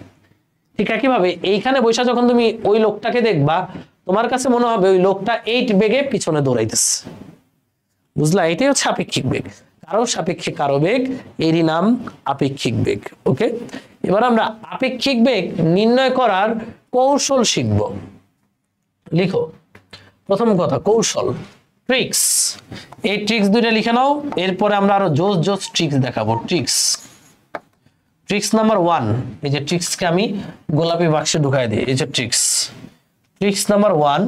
ঠিক একইভাবে এইখানে বসে যখন তুমি ওই লোকটাকে দেখবা, তোমার কাছে মনে হবে ওই লোকটা 8 বেগে পিছনে দৌড়াইতেছে। বুঝলা? এটাই হচ্ছে আপেক্ষিক বেগ। কারো সাপেক্ষে কারো বেগ, এরই নাম আপেক্ষিক বেগ। ওকে, এবার আমরা আপেক্ষিক বেগ নির্ণয় করার কৌশল শিখব। লিখো, প্রথম কথা কৌশল, ট্রিক্স। এই ট্রিক্স দুইটা লিখে নাও, এরপরে আমরা আরো জোস ট্রিক্স দেখাবো। ট্রিক্স নাম্বার 1, এই যে ট্রিক্সকে আমি গোলাপি বাক্সে ঢুকাই দিই। এই যে ট্রিক্স নাম্বার 1,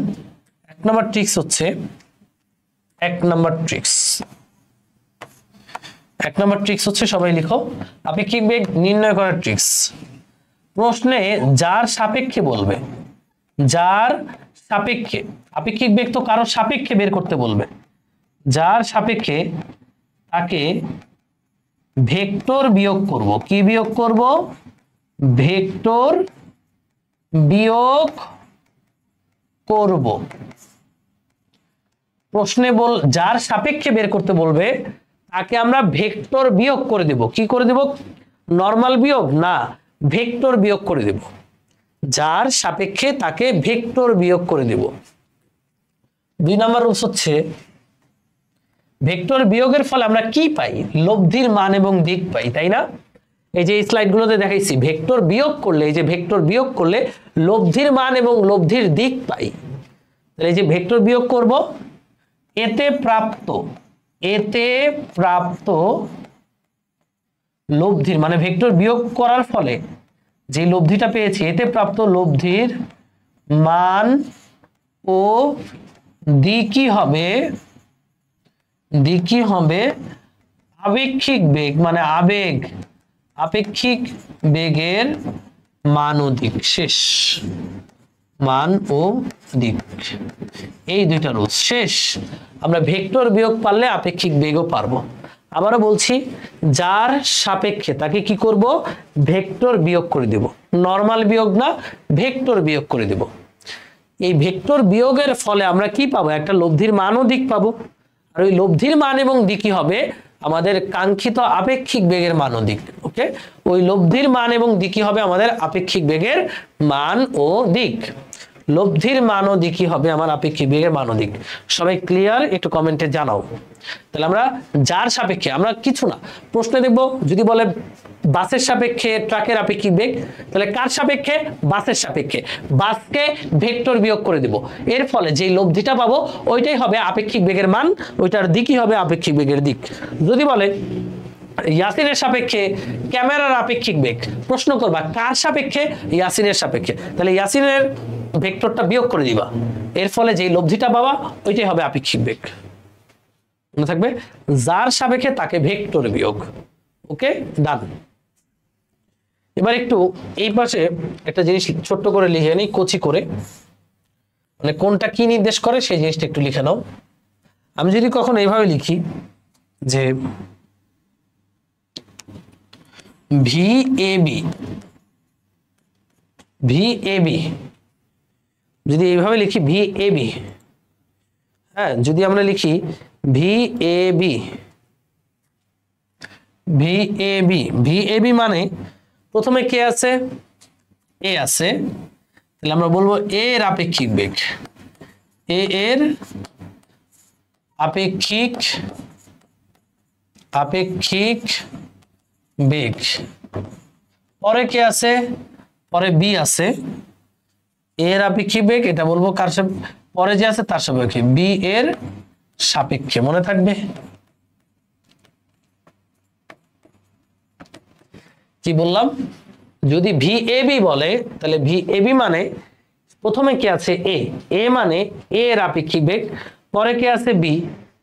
1 নাম্বার ট্রিক্স হচ্ছে, 1 নাম্বার ট্রিক্স হচ্ছে, সবাই লিখো, আপেক্ষিক বেগ নির্ণয় করার ট্রিক্স। প্রশ্নে যার সাপেক্ষে বলবে, যার সাপেক্ষে, আপেক্ষিক বেগ তো কারো সাপেক্ষে বের করতে বলবে, যার সাপেক্ষে তাকে ভেক্টর বিয়োগ করব। কি বিয়োগ করব? ভেক্টর বিয়োগ করব। প্রশ্নে যার সাপেক্ষে বের করতে বলবে তাকে আমরা ভেক্টর বিয়োগ করে দেব। কি করে দেব? নরমাল বিয়োগ না, ভেক্টর বিয়োগ করে দেব। যার সাপেক্ষে তাকে ভেক্টর বিয়োগ করে দেব। 2 নাম্বার রুলস হচ্ছে, ভেক্টর বিয়োগের ফলে আমরা কি পাই? লব্ধির মান এবং দিক পাই, তাই না? এই যে স্লাইডগুলোতে দেখাইছি, ভেক্টর বিয়োগ করলে, এই যে ভেক্টর বিয়োগ করলে লব্ধির মান এবং লব্ধির দিক পাই। তাহলে এই যে ভেক্টর বিয়োগ করব, এতে প্রাপ্ত লব্ধির, মানে ভেক্টর বিয়োগ করার ফলে যে লব্ধিটা পেয়েছি, এতে প্রাপ্ত লব্ধির মান ও দিকই হবে আপেক্ষিক বেগ মানে আবেগ, আপেক্ষিক বেগের মান ও দিক, শেষ। মান ও দিক, এই দুইটা রুলস শেষ। আমরা ভেক্টর বিয়োগ পারলে আপেক্ষিক বেগও পারবো। আবারও বলছি, যার সাপেক্ষে তাকে কি করব, ভেক্টর বিয়োগ করে দেব। নরমাল বিয়োগ না, ভেক্টর বিয়োগ করে দেব। এই ভেক্টর বিয়োগের ফলে আমরা কি পাবো, একটা লব্ধির মান ও দিক পাবো। আর ওই লব্ধির মান এবং দিকই হবে আমাদের কাঙ্ক্ষিত আপেক্ষিক বেগের মান ও দিক। ওকে, ওই লব্ধির মান এবং দিকই হবে আমাদের আপেক্ষিক বেগের মান ও দিক। লব্ধির মান ও দিকই হবে আমার আপেক্ষিক বেগের মান ও দিক। সবাই ক্লিয়ার? একটু কমেন্টে জানাও। তাহলে আমরা যার সাপেক্ষে, আমরা কিছু না, প্রশ্নে দেখব যদি বলে বাসের সাপেক্ষে ট্রাকের আপেক্ষিক বেগ, তাহলে কার সাপেক্ষে, বাসের সাপেক্ষে। বাসকে ভেক্টর বিয়োগ করে দেব, এর ফলে যে লব্ধিটা পাবো ওইটাই হবে আপেক্ষিক বেগের মান, ওইটার দিকই হবে আপেক্ষিক বেগের দিক। যদি বলে ইয়াসিনের সাপেক্ষে ক্যামেরার আপেক্ষিক বেগ, প্রশ্ন করবা কার সাপেক্ষে, ইয়াসিনের সাপেক্ষে, তাহলে ইয়াসিনের ভেক্টরটা বিয়োগ করে দিবা, এর ফলে যে লব্ধিটা পাবা ওইটাই হবে আপেক্ষিক বেগ। মনে থাকবে, যার সাপেক্ষে তাকে ভেক্টর বিয়োগ। ওকে, ডান। এবার একটু এই পাশে একটা জিনিস ছোট্ট করে লিখে নিই, কচি করে, মানে কোনটা কি নির্দেশ করে সেই জিনিসটা একটু লিখে নাও। আমি যদি কখনো এইভাবে লিখি যে VAB, যদি এইভাবে লিখি VAB, হ্যাঁ, যদি আমরা লিখি VAB মানে প্রথমে কে আছে, এ আছে, তাহলে আমরা বলবো এ এর আপেক্ষিক বেগ, এ এর আপেক্ষিক বেগ। পরে কে আছে, পরে বি আছে, এর আপেক্ষিক বেগ, এটা বলবো কার সাপেক্ষে, পরে যে আছে তার সাপেক্ষে, বি এর সাপেক্ষে। মনে থাকবে কি বললাম? যদি VAB বলে তাহলে VAB মানে প্রথমে কি আছে এ মানে এ এর আপেক্ষিক বেগ, পরে কি আছে বি,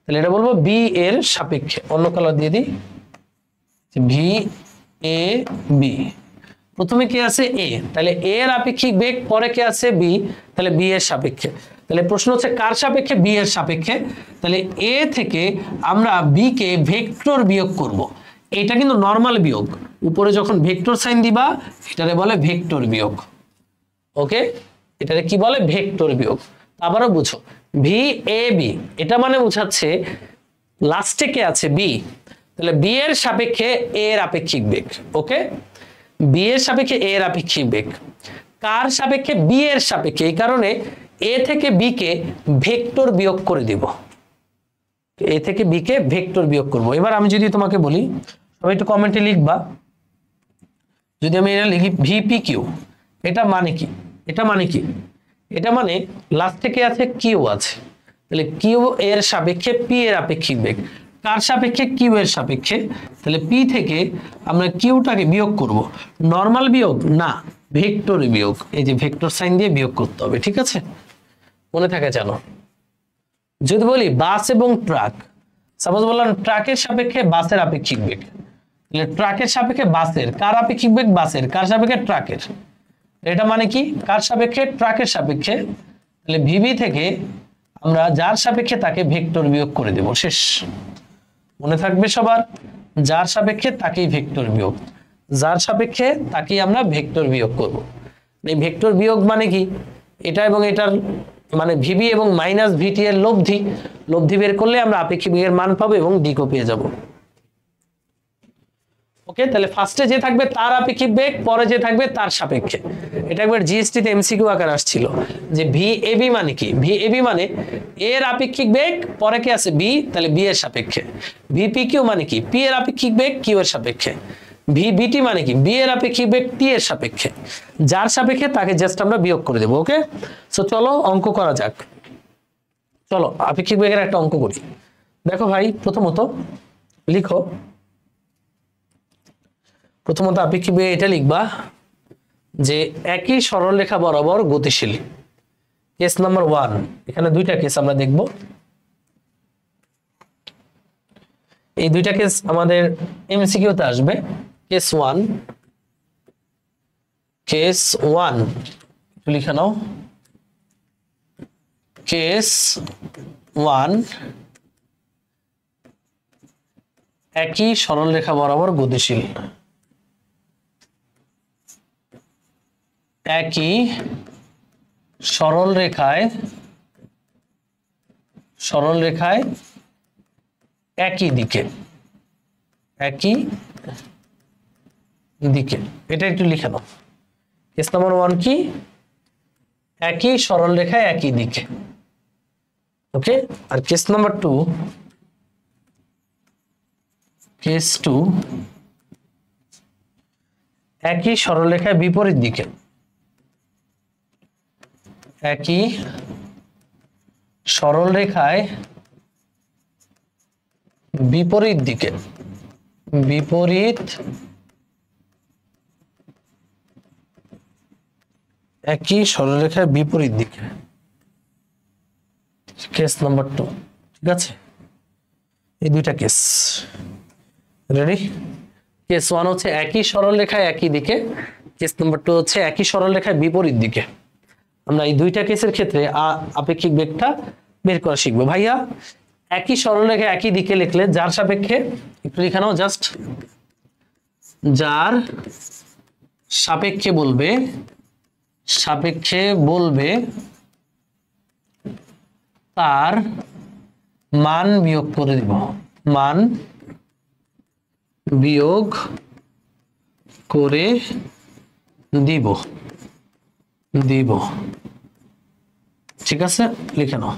তাহলে এটা বলবো বি এর সাপেক্ষে। অন্য কালার দিয়ে দিই, VAB, প্রথমে কি আছে এ, তাহলে এ এর আপেক্ষিক বেগ, পরে কি আছে বি, তাহলে বি এর সাপেক্ষে। তাহলে প্রশ্ন হচ্ছে কার সাপেক্ষে, বি এর সাপেক্ষে। তাহলে এ থেকে আমরা বি কে ভেক্টর বিয়োগ করব। এটা কিন্তু নরমাল বিয়োগ, উপরে যখন ভেক্টর সাইন দিবা এটারে বলে ভেক্টর বিয়োগ। ওকে, এটারে কি বলে, ভেক্টর বিয়োগ। আবারও বুঝো, VAB এটা মানে বোঝাচ্ছে লাস্টে কে আছে বি, তাহলে বি এর সাপেক্ষে এ এর আপেক্ষিক বেগ। ওকে, বি এর সাপেক্ষে এ এর আপেক্ষিক বেগ, কার সাপেক্ষে, বি এর সাপেক্ষে। এই কারণে এ থেকে বি কে ভেক্টর বিয়োগ করে দিব, এ থেকে বি কে ভেক্টর বিয়োগ করব। এবার আমি যদি তোমাকে বলি, সবাই একটু কমেন্টে লিখবা, যদি আমি এটা লিখি VPQ, এটা মানে কি, এটা মানে কি, এটা মানে লাস্টে কে আছে, কিউ আছে, তাহলে কিউ এর সাপেক্ষে পি এর আপেক্ষিক বেগ, কার সাপেক্ষে, কিউ এর সাপেক্ষে। তাহলে পি থেকে আমরা কিউটাকে বিয়োগ করব, নরমাল বিয়োগ না, ভেক্টর বিয়োগ। এই যে ভেক্টর সাইন দিয়ে বিয়োগ করতে হবে, ঠিক আছে, মনে থাকে জানো। যদি বলি বাস এবং ট্রাক, সাপোজ বললাম ট্রাকের সাপেক্ষে বাসের আপেক্ষিক বেগ, তাহলে ট্রাকের সাপেক্ষে বাসের, কার আপেক্ষিক বেগ, বাসের, কার সাপেক্ষে, ট্রাকের। এটা মানে কি, কার সাপেক্ষে, ট্রাকের সাপেক্ষে। তাহলে ভিবি থেকে আমরা যার সাপেক্ষে তাকে ভেক্টর বিয়োগ করে দেব, শেষ। মনে থাকবে সবার, যার সাপেক্ষে তাকেই ভেক্টর বিয়োগ, যার সাপেক্ষে তাকেই আমরা ভেক্টর বিয়োগ করব। এই ভেক্টর বিয়োগ মানে কি, এটা এবং এটার মানে ভিবি এবং মাইনাস ভিটি এর লব্ধি বের করলে আমরা আপেক্ষিক বেগের মান পাবো এবং দিকও পেয়ে যাব। ওকে, তাহলে ফার্স্টে যে থাকবে তার আপেক্ষিক বেগ, পরে যে থাকবে তার সাপেক্ষে। এটা একবার জিএসটি তে এমসিকিউ আকার আসছিল যে VAB মানে কি, VAB মানে এর আপেক্ষিক বেগ, পরে কি আছে বি, তাহলে বি এর সাপেক্ষে। VPQ মানে কি, পি এর আপেক্ষিক বেগ, কিউ এর সাপেক্ষে। VBT মানে কি, বি এর আপেক্ষিক বেগ, টি এর সাপেক্ষে। যার সাপেক্ষে তাকে জাস্ট আমরা বিয়োগ করে দেব। ওকে, সো চলো অঙ্ক করা যাক। চলো আপেক্ষিক বেগের একটা অঙ্ক করি। দেখো ভাই, প্রথমত লিখো, প্রথমত আপেক্ষিক বেগ এটা লিখবা যে একই সরলরেখা বরাবর গতিশীল। কেস নাম্বার 1, এখানে দুইটা কেস আমরা দেখব। এই দুইটা কেস আমাদের এমসিকিউ তে আসবে। কেস 1 লিখে নাও। কেস 1 একই সরলরেখা বরাবর গতিশীল। একই সরলরেখায় একই দিকে এটা একটু লিখে নাও। কেস নাম্বার 1 কি? একই সরলরেখায় একই দিকে। ওকে, আর কেস নাম্বার 2 একই সরলরেখায় বিপরীত দিকে। একই সরলরেখায় বিপরীত দিকে। একই সরলরেখায় বিপরীত দিকে। Case number 2। ঠিক আছে, এই দুইটা কেস রেডি। কেস 1 হচ্ছে একই সরলরেখায় একই দিকে, কেস নাম্বার 2 হচ্ছে একই সরলরেখায় বিপরীত দিকে। আমরা এই দুইটা কেসের ক্ষেত্রে আপেক্ষিক বেগটা বের করা শিখবো। ভাইয়া একই সরলরেখায় একই দিকে লিখলে যার সাপেক্ষে একটু লিখে নাও, জাস্ট যার সাপেক্ষে বলবে তার মান বিয়োগ করে দিব। মান বিয়োগ করে দিব। ঠিক আছে, লিখে নাও।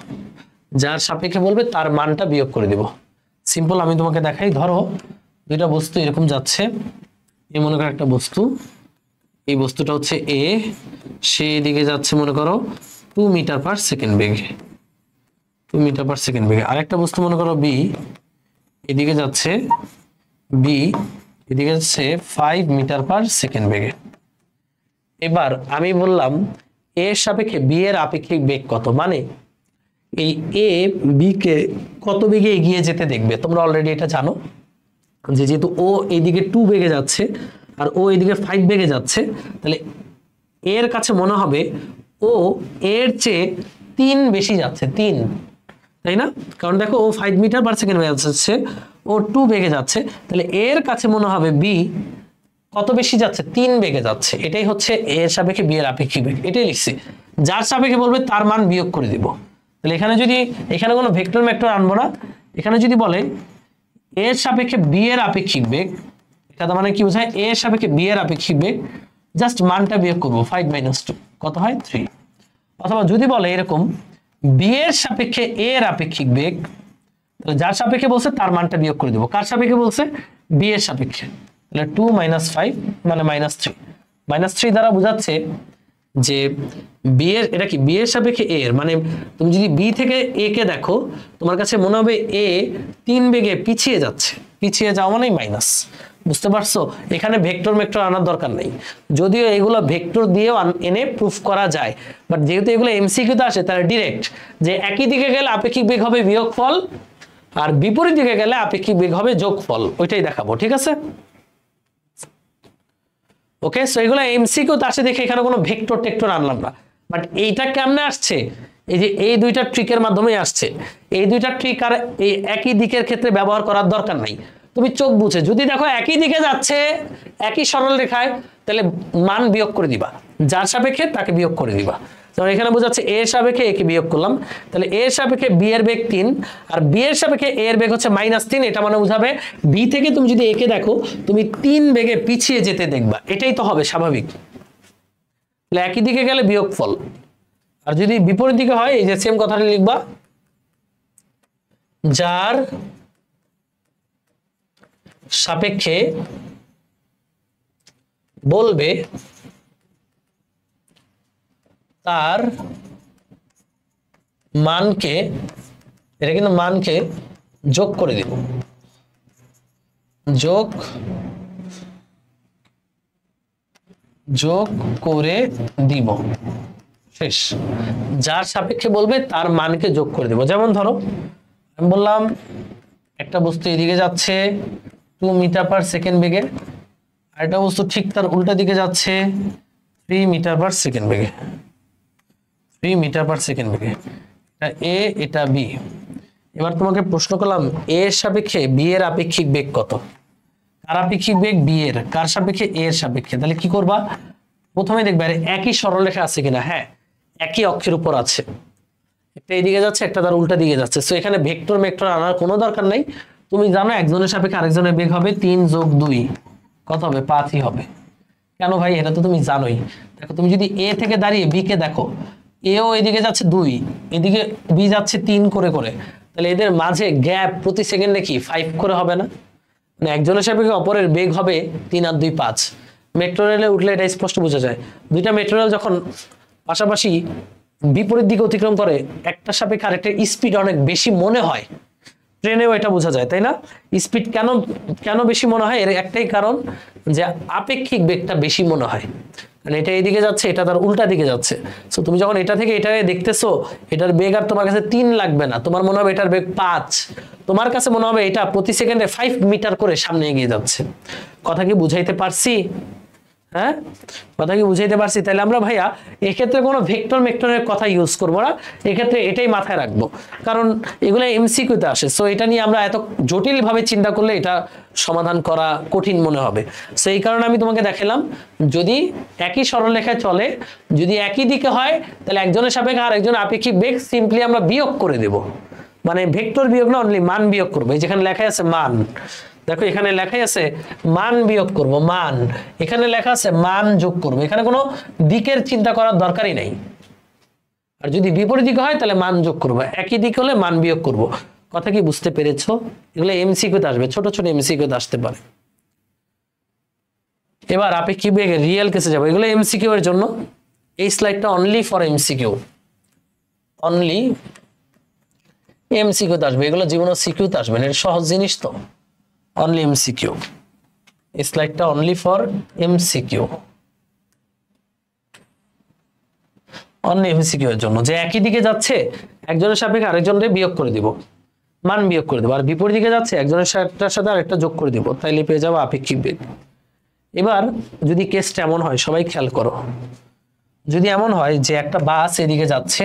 যার সাপেক্ষে বলবে তার মানটা বিয়োগ করে দিব। সিম্পল, আমি তোমাকে দেখাই। ধরো দুইটা বস্তু এরকম যাচ্ছে। এই মনে করো একটা বস্তু, এই বস্তুটা হচ্ছে এ, সে এদিকে যাচ্ছে মনে করো 2 মিটার পার সেকেন্ড বেগে। আরেকটা বস্তু মনে করো বি, এদিকে যাচ্ছে 5 মিটার পার সেকেন্ড বেগে। এবার আমি বললাম এর সাপেক্ষে বি এর আপেক্ষিক বেগ কত, মানে এই এ বি কে কত বেগে এগিয়ে যেতে দেখবে। তোমরা অলরেডি এটা জানো যে যেহেতু ও এইদিকে 2 বেগে যাচ্ছে আর ও এইদিকে 5 বেগে যাচ্ছে, তাহলে এর কাছে মনে হবে ও এর চেয়ে 3 বেশি যাচ্ছে, 3, তাই না? কারণ দেখো ও 5 মিটার পার সেকেন্ড বেগে যাচ্ছে, ও 2 বেগে যাচ্ছে, তাহলে এর কাছে মনে হবে বি কত বেশি যাচ্ছে, 3 বেগে যাচ্ছে। এটাই হচ্ছে এর সাপেক্ষে বি এর আপেক্ষিক বেগ। এটাই লিখছি। যার সাপেক্ষে বলবে তার মান বিয়োগ করে দিব। তাহলে এখানে কোনো ভেক্টর মেক্টর আনবো না। এখানে যদি বলে এর সাপেক্ষে বি এর আপেক্ষিক বেগ, এটা মানে কি বোঝায়? এর সাপেক্ষে বি এর আপেক্ষিক বেগ, জাস্ট মানটা বিয়োগ করবো। 5 - 2 কত হয়? 3। অথবা যদি বলে এরকম বি এর সাপেক্ষে এ এর আপেক্ষিক বেগ, তাহলে যার সাপেক্ষে বলছে তার মানটা বিয়োগ করে দেবো। কার সাপেক্ষে বলছে? বি এর সাপেক্ষে। তাহলে 2 - 5 মানে -3। -3 দ্বারা বোঝাচ্ছে যে বি এর, এটা কি বি এর সাপেক্ষে এ এর, মানে তুমি যদি বি থেকে এ কে দেখো তোমার কাছে মনে হবে এ 3 বেগে পিছিয়ে যাচ্ছে। পিছিয়ে যাওয়া মানেই মাইনাস। বুঝতে পারছো? এখানে ভেক্টর মেক্টর আনার দরকার নেই, যদিও এগুলো ভেক্টর দিয়েও এনে প্রুফ করা যায়, বাট যেহেতু এগুলো এমসিকিউতে আসে তাহলে ডিরেক্ট যে একই দিকে গেলে আপেক্ষিক বেগ হবে বিয়োগফল, আর বিপরীত দিকে গেলে আপেক্ষিক বেগ হবে যোগফল। ওইটাই দেখাবো। ঠিক আছে, ওকে। সো এগুলো এমসিকিউতে আসে দেখে এখানে কোনো ভেক্টর টেক্টর আনলাম না। বাট এইটা কেমনে আসছে? এই যে এই দুইটা ট্রিকের মাধ্যমে আসছে। এই দুইটা ট্রিক আর এই একই দিকের ক্ষেত্রে ব্যবহার করার দরকার নাই। তুমি চোখ বুঝে যদি দেখো একই দিকে যাচ্ছে একই সরল রেখায়, তাহলে মান বিয়োগ করে দিবা। যার সাপেক্ষে তাকে বিয়োগ করে দিবা। যেমন এখানে বোঝাচ্ছে এর সাপেক্ষে একে বিয়োগ করলাম, তাহলে এর সাপেক্ষে বি এর বেগ 3 আর বি এর সাপেক্ষে এ এর বেগ হচ্ছে -3। এটা মানে বোঝাবে বি থেকে তুমি যদি একে দেখো তুমি 3 বেগে পিছিয়ে যেতে দেখবা। এটাই তো হবে স্বাভাবিক। তাহলে একই দিকে গেলে বিয়োগফল, আর যদি বিপরীত দিকে হয় এই যে সেম কথাটা লিখবা, যার সাপেক্ষে বলবে তার মানকে, এটা কিন্তু মানকে যোগ করে দিব, যোগ করে দিব। শেষ। যার সাপেক্ষে বলবে তার মানকে যোগ করে দিব। যেমন ধরো আমি বললাম একটা বস্তু এদিকে যাচ্ছে 2 মিটার পার সেকেন্ড বেগে, আর একটা বস্তু ঠিক তার উল্টা দিকে যাচ্ছে 3 মিটার পার সেকেন্ড বেগে। 3 মিটার পার সেকেন্ড বেগে। এটা এ, এটা বি। এবার তোমাকে প্রশ্ন করলাম এ এর সাপেক্ষে বি এর আপেক্ষিক বেগ কত? কার আপেক্ষিক বেগ? বি এর। কার সাপেক্ষে? এ এর সাপেক্ষে। তাহলে কি করবা? প্রথমে দেখবে আরে একই সরলরেখা আছে কিনা। হ্যাঁ, একই অক্ষের উপর আছে, একটা এদিকে যাচ্ছে, একটা তার উল্টা দিকে যাচ্ছে। সো এখানে ভেক্টর মেক্টর আনার কোনো দরকার নাই। তুমি জানো একজনের সাপেক্ষে আরেকজনের বেগ হবে 3 যোগ 2 কত হবে? 5ই হবে। কেন ভাই? এটা তো তুমি জানোই। দেখো তুমি যদি এ থেকে দাঁড়িয়ে বি কে দেখো, এও এদিকে যাচ্ছে 2, এদিকে বি যাচ্ছে 3 করে করে, তাহলে এদের মাঝে গ্যাপ প্রতি সেকেন্ডে কি 5 করে হবে না? মানে একজনের সাপেক্ষে অপরের বেগ হবে 3 আর 2 5। মেট্রো রেলে উঠলে এটা স্পষ্ট বোঝা যায়। দুইটা মেট্রো রেল যখন পাশাপাশি বিপরীত দিকে অতিক্রম করে, একটা সাপেক্ষে আরেকটা স্পিড অনেক বেশি মনে হয়। ট্রেনেও এটা বোঝা যায়, তাই না? স্পিড কেন কেন বেশি মনে হয়? এর একটাই কারণ যে আপেক্ষিক বেগটা বেশি মনে হয়। মানে এটা এদিকে যাচ্ছে, এটা তার উল্টা দিকে যাচ্ছে। সো তুমি যখন এটা থেকে এটাকে দেখতেছো, এটার বেগ আর তোমার কাছে 3 লাগবে না, তোমার মনে হবে এটার বেগ 5। তোমার কাছে মনে হবে এটা প্রতি সেকেন্ডে 5 মিটার করে সামনে এগিয়ে যাচ্ছে। কথা কি বুঝাইতে পারছি? হ্যাঁ, কথা কি বুঝাইতে পারছি? তাহলে আমরা ভাইয়া এক্ষেত্রে কোনো ভেক্টর মেক্টরের কথা ইউজ করবো না, এক্ষেত্রে এটাই মাথায় রাখবো, কারণ এগুলো এমসিকিউতে আসে। সো এটা নিয়ে আমরা এত জটিল ভাবে চিন্তা করলে এটা সমাধান করা কঠিন মনে হবে। সো এই কারণে আমি তোমাকে দেখালাম, যদি একই সরলরেখায় চলে, যদি একই দিকে হয়, তাহলে একজনের সাপেক্ষে আর একজন আপেক্ষিক বেগ সিম্পলি আমরা বিয়োগ করে দেব। মানে ভেক্টর বিয়োগ না, অনলি মান বিয়োগ করবো। এই যেখানে লেখা আছে মান, দেখো এখানে লেখাই আছে মান বিয়োগ করব, মান। এখানে লেখা আছে মান যোগ করব। এখানে কোনো দিকের চিন্তা করার দরকারই নাই। আর যদি বিপরীত দিকে হয় তাহলে মান যোগ করব, একই দিক হলে মান বিয়োগ করব। কথা কি বুঝতে পেরেছো? এগুলো এমসিকিউতে আসবে, ছোট ছোট এমসিকিউতে আসতে পারে। এবার আপেক্ষিক বেগের রিয়েল কেসে যাবো, এগুলো এমসিকিউ এর জন্য। এই স্লাইডটা অনলি ফর এমসিকিউ, অনলি এমসিকিউতে আসবে। এগুলো জীবনে সিকিউতে আসবে না, এটা সহজ জিনিস তো। অনলি এমসিকিউ, এই স্লাইডটা only for MCQ, only MCQ এর জন্য। যে একই দিকে যাচ্ছে, একজনের সাপেক্ষে আরেকজনকে বিয়োগ করে দিব, মান বিয়োগ করে দেবো। আর বিপরীত দিকে যাচ্ছে, একজনের সাথে আরেকটা যোগ করে দিব, তাইলে পেয়ে যাবো আপেক্ষিক বেগ। এবার যদি কেসটা এমন হয়, সবাই খেয়াল করো, যদি এমন হয় যে একটা বাস এদিকে যাচ্ছে,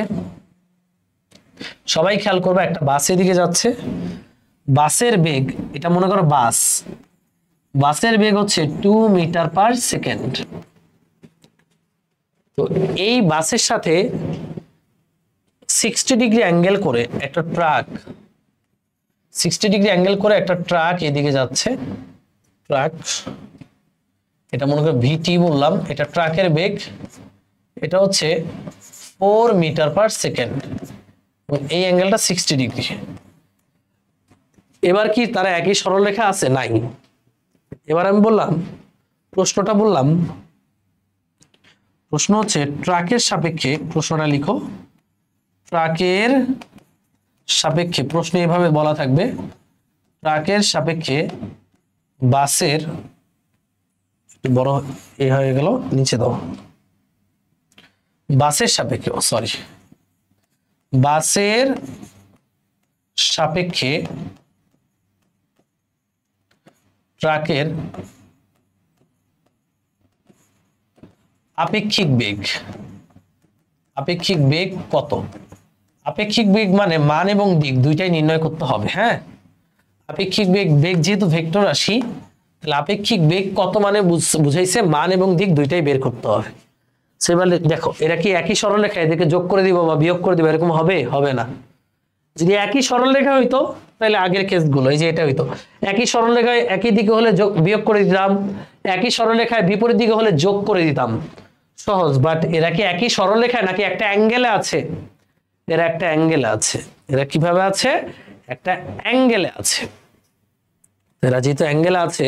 সবাই খেয়াল করবে, একটা বাস এদিকে যাচ্ছে, বাসের বেগ, এটা মনে করো বাস, বাসের বেগ হচ্ছে 2 মিটার পার সেকেন্ড। তো এই বাসের সাথে 60 ডিগ্রি অ্যাঙ্গেল করে একটা ট্রাক, 60 ডিগ্রি অ্যাঙ্গেল করে একটা ট্রাক এদিকে যাচ্ছে। ট্রাক, এটা মনে করো ভিটি বললাম, এটা ট্রাকের বেগ, এটা হচ্ছে 4 মিটার পার সেকেন্ড, এই অ্যাঙ্গেলটা 60 ডিগ্রি। এবার কি তারা একই সরলরেখা আছে? নাই। এবার আমি বললাম, প্রশ্নটা বললাম, প্রশ্ন হচ্ছে ট্রাকের সাপেক্ষে, প্রশ্নটা লিখো, ট্রাকের সাপেক্ষে, প্রশ্ন এভাবে বলা থাকবে, ট্রাকের সাপেক্ষে বাসের, একটু বড় এ হয়ে গেল, নিচে দাও, বাসের সাপেক্ষে, সরি, বাসের সাপেক্ষে ট্রাকের আপেক্ষিক বেগ, আপেক্ষিক বেগ কত? আপেক্ষিক বেগ মানে মান এবং দিক দুইটাই নির্ণয় করতে হবে। হ্যাঁ, আপেক্ষিক বেগ, বেগ যেহেতু ভেক্টর রাশি, তাহলে আপেক্ষিক বেগ কত মানে বুঝাইছে মান এবং দিক দুইটাই বের করতে হবে। সেবার দেখো, এরা কি একই সরলরেখা, এদেরকে যোগ করে দিব বা বিয়োগ করে দিব, এরকম হবে? হবে না। যদি একই সরলরেখা হইতো তাহলে আগের কেসগুলো, এই যে এটা হইতো, একই সরলরেখায় একই দিকে হলে যোগ বিয়োগ করে দিতাম, একই সরলরেখায় বিপরীত দিকে হলে যোগ করে দিতাম, সহজ। বাট এরা কি একই সরলরেখায় নাকি একটা অ্যাঙ্গেলে আছে? এরা একটা অ্যাঙ্গেলে আছে। এরা কিভাবে আছে? একটা অ্যাঙ্গেলে আছে। এরা যেহেতু অ্যাঙ্গেলে আছে,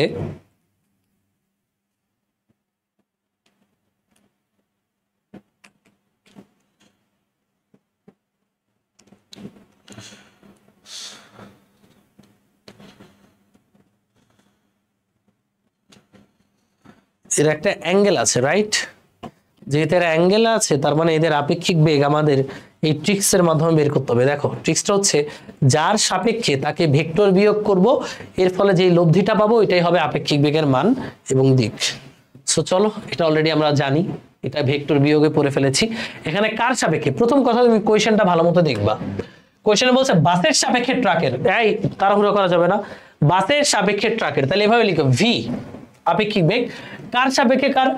এর একটা অ্যাঙ্গেল আছে, রাইট? যেহেতু এর অ্যাঙ্গেল আছে তার মানে এদের আপেক্ষিক বেগ আমাদের এই ট্রিক্সের মাধ্যমে বের করতে হবে। দেখো ট্রিক্সটা হচ্ছে যার সাপেক্ষে তাকে ভেক্টর বিয়োগ করব, এর ফলে যে লব্ধিটা পাবো এটাই হবে আপেক্ষিক বেগের মান এবং দিক। সো চলো, এটা অলরেডি আমরা জানি, এটা ভেক্টর বিয়োগে পড়ে ফেলেছি। এখানে কার সাপেক্ষে, প্রথম কথা তুমি কোয়েশ্চেনটা ভালো মতো দেখবা। কোয়েশ্চেনে বলছে বাসের সাপেক্ষে ট্রাকের, এই তাড়াহুড়ো করা যাবে না, বাসের সাপেক্ষে ট্রাকের, তাহলে এভাবে লিখো ভি আপেক্ষিক বেগ, কার সাপেক্ষে, কার,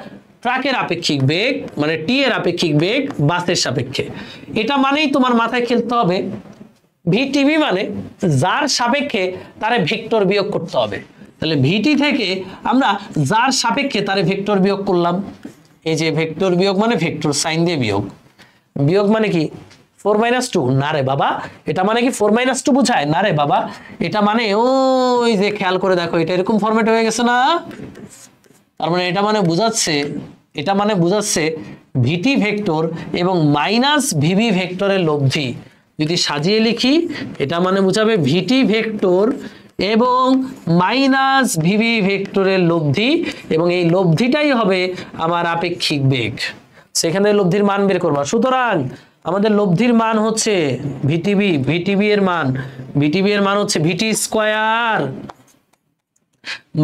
ট্রাকের আপেক্ষিক বেগ, মানে টি এর আপেক্ষিক বেগ বাসের সাপেক্ষে। এটা মানেই তোমার মাথায় খেলতে হবে ভিটিভি মানে যার সাপেক্ষে তারে ভেক্টর বিয়োগ করতে হবে। তাহলে ভিটি থেকে আমরা যার সাপেক্ষে তারে ভেক্টর বিয়োগ করলাম, এই যে ভেক্টর বিয়োগ মানে ভেক্টর সাইন দিয়ে বিয়োগ, বিয়োগ মানে কি 4 - 2, না রে বাবা, এটা মানে কি 4 - 2 বোঝায়, না রে বাবা, এটা মানে ওই যে খেয়াল করে দেখো এটা এরকম ফরম্যাট হয়ে গেছে না, তার মানে এটা মানে বুঝাচ্ছে, এটা মানে বুঝাচ্ছে ভিটি ভেক্টর এবং মাইনাস ভিভি ভেক্টরের লব্ধি। যদি সাজিয়ে লিখি এটা মানে বুঝাবে ভিটি ভেক্টর এবং মাইনাস ভিভি ভেক্টরের লব্ধি, এবং এই লব্ধিটাই হবে আমার আপেক্ষিক বেগ। সেখানে লব্ধির মান বের করবা। সুতরাং আমাদের লব্ধির মান হচ্ছে ভিটিভি, ভিটিভি এর মান, ভিটিভি এর মান হচ্ছে ভিটি স্কয়ার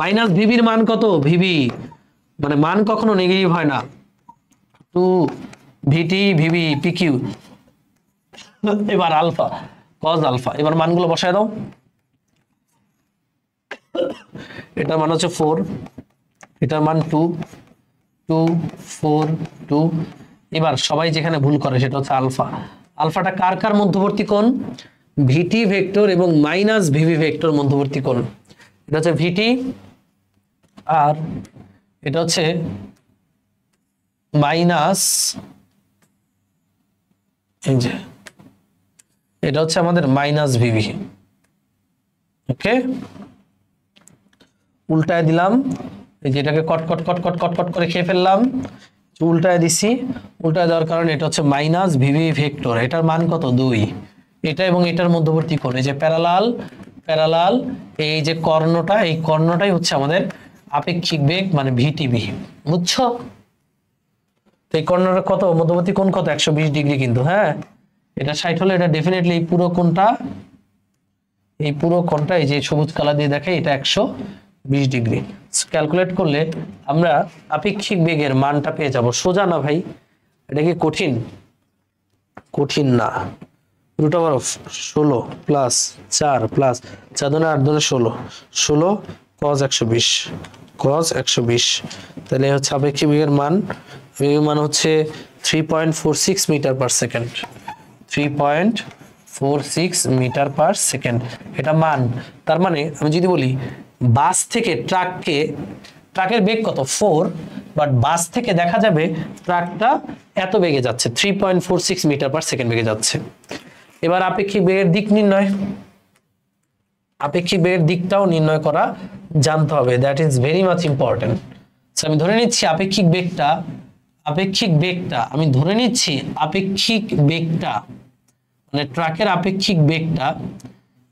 মাইনাস ভিভির মান কত, ভিভি মানে মান কখনো নেগেটিভ হয় না, 2 ভিটি ভিভি পিকিউ, এবার আলফা কজ আলফা, এবার মানগুলো বসায় দাও। এটার মান হচ্ছে 4, এটার মান 2 2 4 2, এবার সবাই যেখানে ভুল করে সেটা হচ্ছে আলফা। আলফাটা কার কার মধ্যবর্তী কোণ, ভিটি ভেক্টর এবং মাইনাস ভিভি ভেক্টর মধ্যবর্তী কোণ, এটা হচ্ছে ভিটি আর এটা হচ্ছে মাইনাস, এই যে এটা হচ্ছে আমাদের মাইনাস ভিভি। ওকে, উল্টায় দিলাম, এই যে এটাকে কট কট কট কট কট কট করে খেয়ে ফেললাম, উল্টায় দিছি, উল্টায় দেওয়ার কারণে এটা হচ্ছে মাইনাস ভিভি ভেক্টর, এটার মান কত 2, এটা এবং এটার মধ্যবর্তী কোণ, এই যে প্যারালাল প্যারালাল, এই যে কর্ণটা, এই কর্ণটাই হচ্ছে আমাদের আপেক্ষিক বেগ মানে ভিটিভি, বুঝছো? তো এই কর্ণের কত মধ্যবর্তী কোণ কত 120 ডিগ্রি, কিন্তু হ্যাঁ এটা 60 হলে এটা ডেফিনেটলি এই পুরো কোণটা, এই পুরো কোণটা এই যে সবুজ কালার দিয়ে দেখে এটা 120 ডিগ্রি। ক্যালকুলেট করলে আমরা আপেক্ষিক বেগের মানটা পেয়ে যাব। সোজা না ভাই, এটা কি কঠিন? কঠিন না। √16 প্লাস 4 প্লাস 4 × 8 = 16, 16 cos 120, cos 120, তাহলে হচ্ছে আপেক্ষিক বেগের মান, বেগের মান হচ্ছে 3.46 metre per second, 3.46 metre per second এটা মান। তার মানে আমি যদি বলি বাস থেকে ট্রাককে, ট্রাকের বেগ কত 4, বাট বাস থেকে দেখা যাবে ট্রাকটা এত বেগে যাচ্ছে, 3.46 মিটার পার সেকেন্ড বেগে যাচ্ছে। এবার আপেক্ষিক বেগের দিক নির্ণয়, আপেক্ষিক বেগের দিকটাও নির্ণয় করা জানতে হবে, that is very much important. আমি ধরে নিচ্ছি আপেক্ষিক বেগটা, আপেক্ষিক বেগটা আমি ধরে নিচ্ছি আপেক্ষিক বেগটা মানে ট্রাকের আপেক্ষিক বেগটা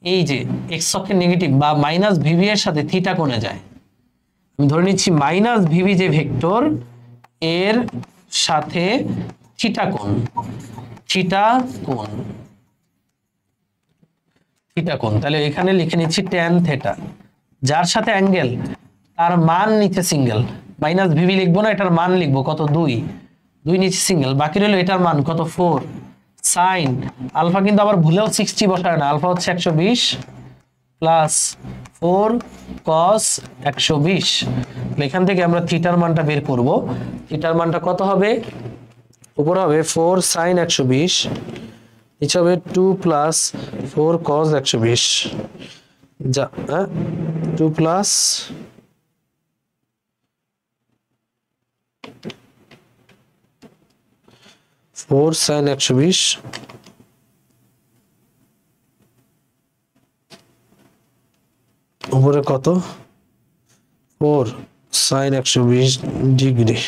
এই যে এক্স অক্ষের নেগেটিভ বা মাইনাস ভিভি এর সাথে থিটা কোণে যায়। আমি ধরে নিচ্ছি মাইনাস ভিভি যে ভেক্টর এর সাথে থিটা কোণ, থিটা কোণ, থিটা কোণ, তাহলে এখানে লিখে নিচ্ছি tan থিটা, যার সাথে অ্যাঙ্গেল তার মান নিচে সিঙ্গেল, মাইনাস ভিভি লিখবো না, এটার মান লিখবো কত 2, 2 নিচে সিঙ্গেল, বাকি রইল এটার মান কত 4, সাইন আলফা কিন্তু আবার ভুলেও 60 বসায় না, আলফা হচ্ছে 120 প্লাস 4 cos 120, এখান থেকে আমরা থিটার মানটা বের করব। থিটার মানটা কত হবে, উপরে হবে 4 sin 120, নিচে হবে 2 প্লাস 4 cos 120, যা 2 প্লাস 4 sin 120 উপরে কত 4 sin 120 ডিগ্রি,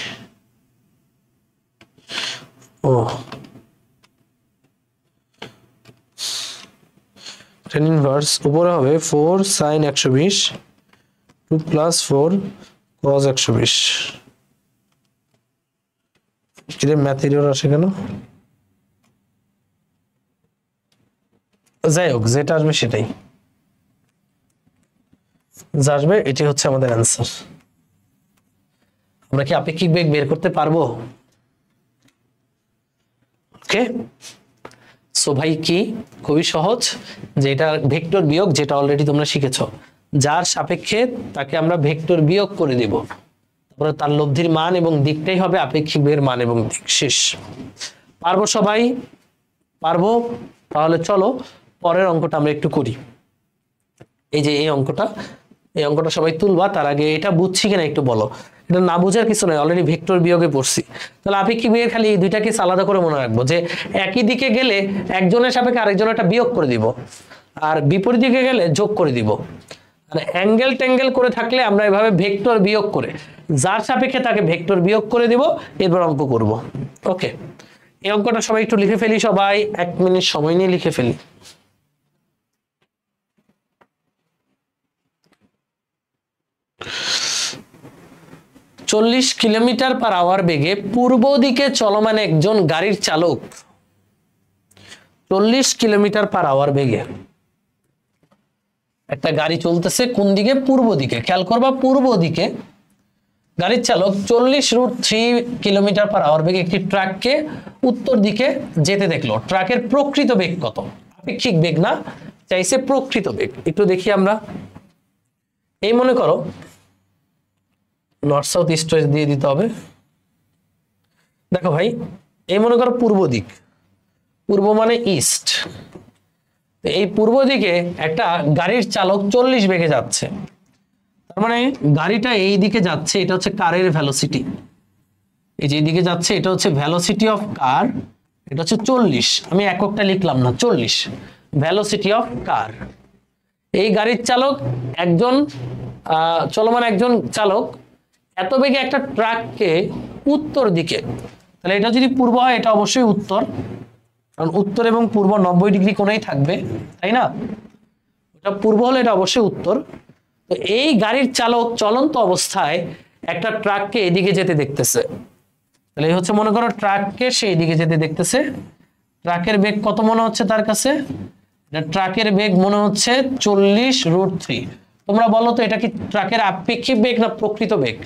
ও tan ইনভার্স উপরে হবে 4 sin 120 2 প্লাস 4 cos 120, কিরে ম্যাথ এরর আসে কেন? যাই হোক, যেটা আসবে সেটাই যা আসবে, এটি হচ্ছে আমাদের অ্যান্সার। আমরা কি আপেক্ষিক বেগ বের করতে পারবো? ওকে, সো ভাই কি খুবই সহজ, যে এটা ভেক্টর বিয়োগ, যেটা অলরেডি তোমরা শিখেছো। যার সাপেক্ষে তাকে আমরা ভেক্টর বিয়োগ করে দেব, তারপরে তার লব্ধির মান এবং দিকটাই হবে আপেক্ষিক বেগের মান এবং দিক। শেষ। পারবো সবাই? পারবো? তাহলে চলো পরের অঙ্কটা আমরা একটু করি। এই যে এই অঙ্কটা সবাই তুলবা। তার আগে এটা বুঝছি কিনা একটু বলো। এটা না বুঝার কিছু নয়, অলরেডি ভেক্টর বিয়োগে পড়ছি। তাহলে আপেক্ষিক বেগের খালি এই দুইটা কেস আলাদা করে মনে রাখবো, যে একই দিকে গেলে একজনের সাপেক্ষে আরেকজনের একটা বিয়োগ করে দিব, আর বিপরীত দিকে গেলে যোগ করে দিব। আর অ্যাঙ্গেল ট্যাঙ্গেল করে থাকলে আমরা এভাবে ভেক্টর বিয়োগ করে যার সাপেক্ষে তাকে ভেক্টর বিয়োগ করে দিব, এরপর অঙ্ক করব। ওকে, এই অঙ্কটা সবাই একটু লিখে ফেলি। সবাই 1 মিনিট সময় নিয়ে লিখে ফেলি। চল্লিশ কিলোমিটার পার আওয়ার বেগে পূর্ব দিকে চলমান একজন গাড়ির চালক 40 কিলোমিটার পার আওয়ার বেগে একটা গাড়ি চলতেছে কোন দিকে? পূর্ব দিকে। খেয়াল করবা, পূর্ব দিকে গাড়ির চালক 40√3 কিলোমিটার পার আওয়ার বেগে একটি ট্রাককে উত্তর দিকে যেতে দেখলো। ট্রাকের প্রকৃত বেগ কত? আপেক্ষিক বেগ না, চাইছে প্রকৃত বেগ। একটু দেখি আমরা। এই মনে করো নর্থ সাউথ ইস্ট ওয়েস্ট দিয়ে দিতে হবে। দেখো ভাই, এই মনে করো পূর্ব দিক, পূর্ব মানে ইস্ট। এই পূর্ব দিকে একটা গাড়ির চালক 40 বেগে যাচ্ছে, তার মানে গাড়িটা এই দিকে যাচ্ছে, এটা হচ্ছে কারের ভেলোসিটি। এই যে দিকে যাচ্ছে এটা হচ্ছে ভেলোসিটি অফ কার, এটা হচ্ছে 40। আমি এককটা লিখলাম না, 40 ভেলোসিটি অফ কার। এই গাড়ির চালক একজন চলমান একজন চালক এত বেগে একটা ট্রাককে উত্তর দিকে, তাহলে এটা যদি পূর্ব হয় এটা অবশ্যই উত্তর, কারণ উত্তর এবং পূর্ব 90 ডিগ্রি কোণেই থাকবে, তাই না? এটা পূর্ব হলে এটা অবশ্যই উত্তর। তো এই গাড়ির চালক চলন্ত অবস্থায় একটা ট্রাককে এদিকে যেতে দেখতেছে, তাহলে এই হচ্ছে মনে করো ট্রাককে সেই দিকে যেতে দেখতেছে। ট্রাকের বেগ কত মনে হচ্ছে তার কাছে? ট্রাকের বেগ মনে হচ্ছে 40√3। তোমরা বলো তো এটা কি ট্রাকের আপেক্ষিক বেগ না প্রকৃত বেগ?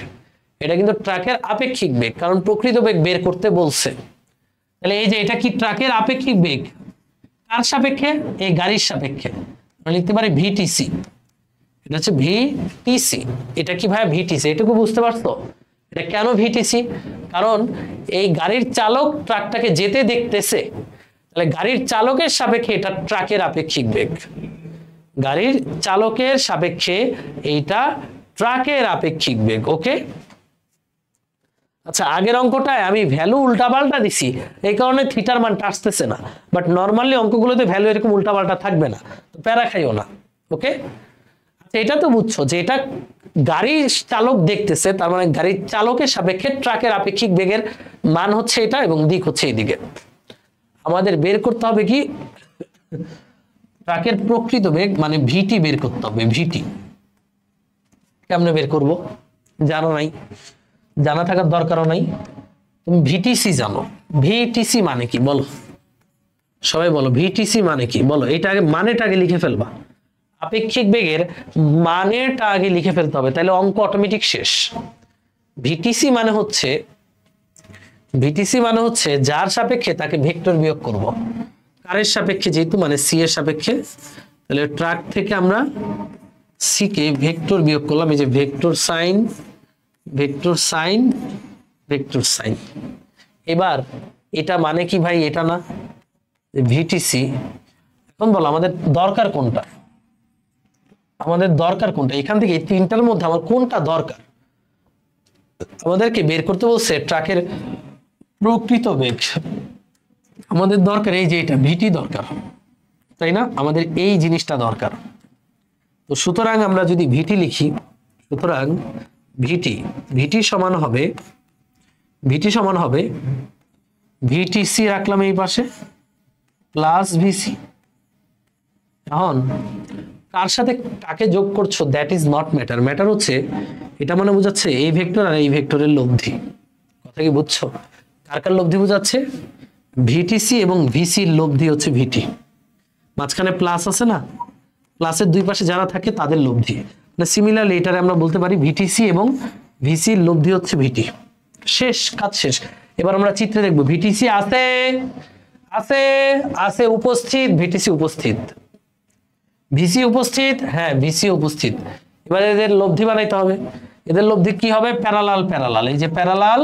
এটা কিন্তু ট্রাকের আপেক্ষিক বেগ, কারণ প্রকৃত বেগ বের করতে বলছে। তাহলে এই যে এটা কি ট্রাকের আপেক্ষিক বেগ, কার সাপেক্ষে? এই গাড়ির সাপেক্ষে। আমরা লিখতে পারি ভিটিসি। এটা হচ্ছে ভিটিসি। এটা কি ভাই ভিটিসি? এটুকু বুঝতে পারছো? এটা কেন ভিটিসি? কারণ এই গাড়ির চালক ট্রাকটাকে যেতে দেখতেছে, তাহলে গাড়ির চালকের সাপেক্ষে এটা ট্রাকের আপেক্ষিক বেগ। গাড়ির চালকের সাপেক্ষে এইটা ট্রাকের আপেক্ষিক বেগ। ওকে, আচ্ছা, আগের অঙ্কটায় আমি ভ্যালু উল্টাপাল্টা দিছি, এই কারণে থিটার মানটা আসতেছে না। বাট নর্মালি অঙ্কগুলোতে ভ্যালু এরকম উল্টাপাল্টা থাকবে না, তো প্যারা খাইও না। ওকে, আচ্ছা, এটা তো বুঝছো যে এটা গাড়ির চালক দেখতেছে, তার মানে গাড়ির চালকের সাপেক্ষে ট্রাকের আপেক্ষিক বেগের মান হচ্ছে এটা এবং দিক হচ্ছে এইদিকে। আমাদের বের করতে হবে কি? ট্রাকের প্রকৃত বেগ মানে ভিটি বের করতে হবে। ভিটি কেমনে বের করব? জানো নাই, জানা থাকার দরকারও নাই। তুমি ভিটিসি জানো। ভিটিসি মানে কি বলো? সবাই বলো ভিটিসি মানে কি বলো? এটা আগে মানেটা আগে লিখে ফেলবা। আপেক্ষিক বেগের মানেটা আগে লিখে ফেলতে হবে, তাহলে অঙ্ক অটোমেটিক শেষ। ভিটিসি মানে হচ্ছে যার সাপেক্ষে তাকে ভেক্টর বিয়োগ করব। কারের সাপেক্ষে যেহেতু মানে সি এর সাপেক্ষে, তাহলে ট্রাক থেকে আমরা সি কে ভেক্টর বিয়োগ করলাম। এই যে vector sign, vector sign, vector sign. এবার এটা মানে কি ভাই? এটা না ভিটিসি। এখন বলো আমাদের দরকার কোনটা? আমাদের দরকার কোনটা? এখান থেকে এই তিনটার মধ্যে আমার কোনটা দরকার? আমাদেরকে বের করতে বলছে ট্রাকের প্রকৃত বেগ। আমাদের দরকার এই যে এটা ভিটি দরকার, তাই না? আমাদের এই জিনিসটা দরকার। তো সুতরাং আমরা যদি ভিটি লিখি, সুতরাং ভিটি সমান হবে ভিটিসি রাখলাম এই পাশে প্লাস ভিসি। এখন কার সাথে কাকে যোগ করছো that is not matter. Matter হচ্ছে এটা মানে বোঝাচ্ছে এই ভেক্টর আর এই ভেক্টরের লব্ধি। কথা কি বুঝছো? কার কার লব্ধি বোঝাচ্ছে? ভিটিসি এবং ভিসির লব্ধি হচ্ছে ভিটি। মাঝখানে প্লাস আছে না, প্লাসের দুই পাশে যারা থাকে তাদের লব্ধি। মানে সিমিলারলি এটারে আমরা বলতে পারি ভিটিসি এবং ভিসির লব্ধি হচ্ছে ভিটি। শেষ, কাজ শেষ। এবার আমরা চিত্রে দেখবো ভিটিসি আছে আছে আছে উপস্থিত, ভিটিসি উপস্থিত, ভিসি উপস্থিত, হ্যাঁ ভিসি উপস্থিত। এবার এদের লব্ধি বানাইতে হবে। এদের লব্ধি কি হবে? প্যারালাল প্যারালাল, এই যে প্যারালাল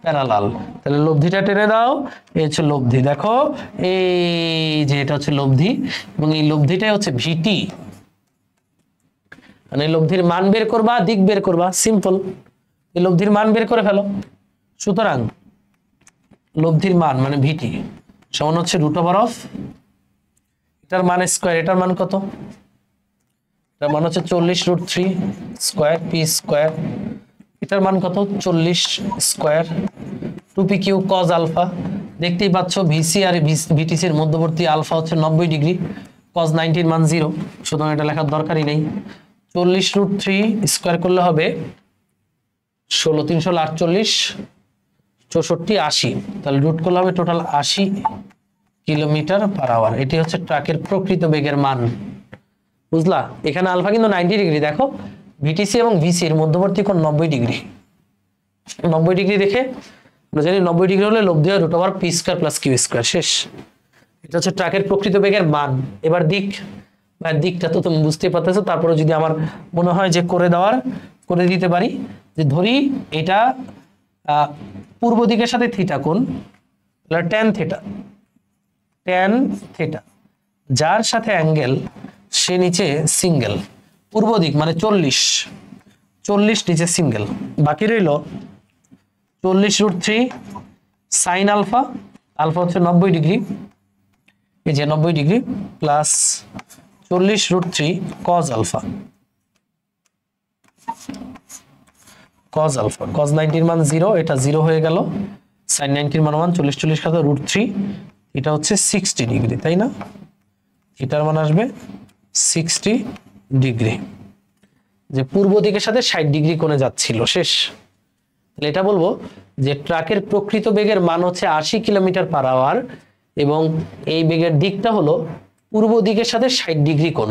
প্যারালাল। তাহলে লব্ধিটা টেনে দাও, এই হচ্ছে লব্ধি। দেখো এই যে এটা হচ্ছে লব্ধি এবং এই লব্ধিটাই হচ্ছে ভিটি। মানে লব্ধির মান বের করবা, দিক বের করবা, সিম্পল। এই লব্ধির মান বের করে ফেলো। সুতরাং লব্ধির মান মানে ভিটি সমান হচ্ছে √, এটার মান স্কয়ার, এটার মান কত? এটার মান হচ্ছে 40√3 স্কয়ার পি স্কয়ার। এটার মান কত? 40 স্কয়ার 2p³ cos আলফা। দেখতেই পাচ্ছ ভিসি আর ভিটিসির মধ্যবর্তী আলফা হচ্ছে 90 ডিগ্রি, cos 90 এর মান 0, সুতরাং এটা লেখার দরকারই নেই। 40√3 স্কয়ার করলে হবে 16 348 64 80, তাহলে রুট করলে হবে টোটাল 80 কিলোমিটার/আওয়ার। এটি হচ্ছে ট্রাকের প্রকৃত বেগের মান। বুঝলা? এখানে আলফা কিন্তু 90 ডিগ্রি, দেখো ভিটিসি এবং ভিসি এর মধ্যবর্তী কোণ 90 ডিগ্রি। 90 ডিগ্রি দেখে আমরা জানি 90 ডিগ্রি হলে লব্ধি হয় √p² + q²। শেষ। এটা হচ্ছে ট্রাকের প্রকৃত বেগের মান। এবার দিক, দিকটা তো তুমি বুঝতেই পারতেছো, তারপরে যদি আমার মনে হয় যে করে দিতে পারি। যে ধরি এটা পূর্ব দিকের সাথে থিটা কোণ, তাহলে tan থিটা, যার সাথে অ্যাঙ্গেল সে নিচে সিঙ্গেল। পূর্ব দিক মানে 40 নিচে সিঙ্গেল। বাকি রইল 40√3 সাইন আলফা, আলফা হচ্ছে 90 ডিগ্রি, এই যে 90 degree, plus 40√3 cos alpha, cos 90 এর মান 0, এটা 0 হয়ে গেল। sin 90 এর মান 1, 40 খাতে √3, এটা হচ্ছে 60 ডিগ্রি, তাই না? এটার মান আসবে 60 ডিগ্রি, যে পূর্ব দিকের সাথে 60 ডিগ্রি কোণে যাচ্ছিল। শেষ। তাহলে এটা বলবো যে ট্রাকের প্রকৃত বেগের মান হচ্ছে 80 কিলোমিটার/আওয়ার এবং এই বেগের দিকটা হলো পূর্ব দিকের সাথে 60 ডিগ্রি কোণ।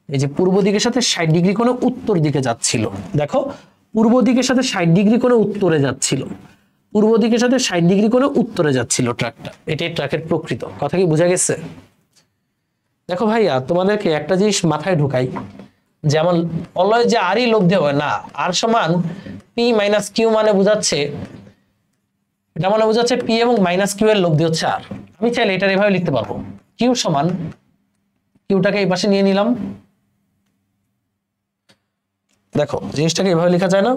এই যে পূর্ব দিকের সাথে 60 ডিগ্রি কোণে উত্তর দিকে যাচ্ছিল। দেখো পূর্ব দিকের সাথে 60 ডিগ্রি কোণে উত্তরে যাচ্ছিল, পূর্ব দিকের সাথে 60 ডিগ্রি কোণে উত্তরে যাচ্ছিল ট্রাকটা। এটাই ট্রাকের প্রকৃত। কথা কি বোঝা গেছে? দেখো ভাইয়া, তোমাদেরকে একটা জিনিস মাথায় ঢুকাই, যেমন অলয় যে আরই লব্ধি হবে না, আর সমান p - q মানে বোঝাচ্ছে, এটা মানে বোঝাচ্ছে p এবং - q এর লব্ধি হচ্ছে আর। আমি চাইলে এটা এভাবে লিখতে পারবো, q সমান, কিউটাকে এই পাশে নিয়ে নিলাম। দেখো জিনিসটাকে এভাবে লেখা যায় না?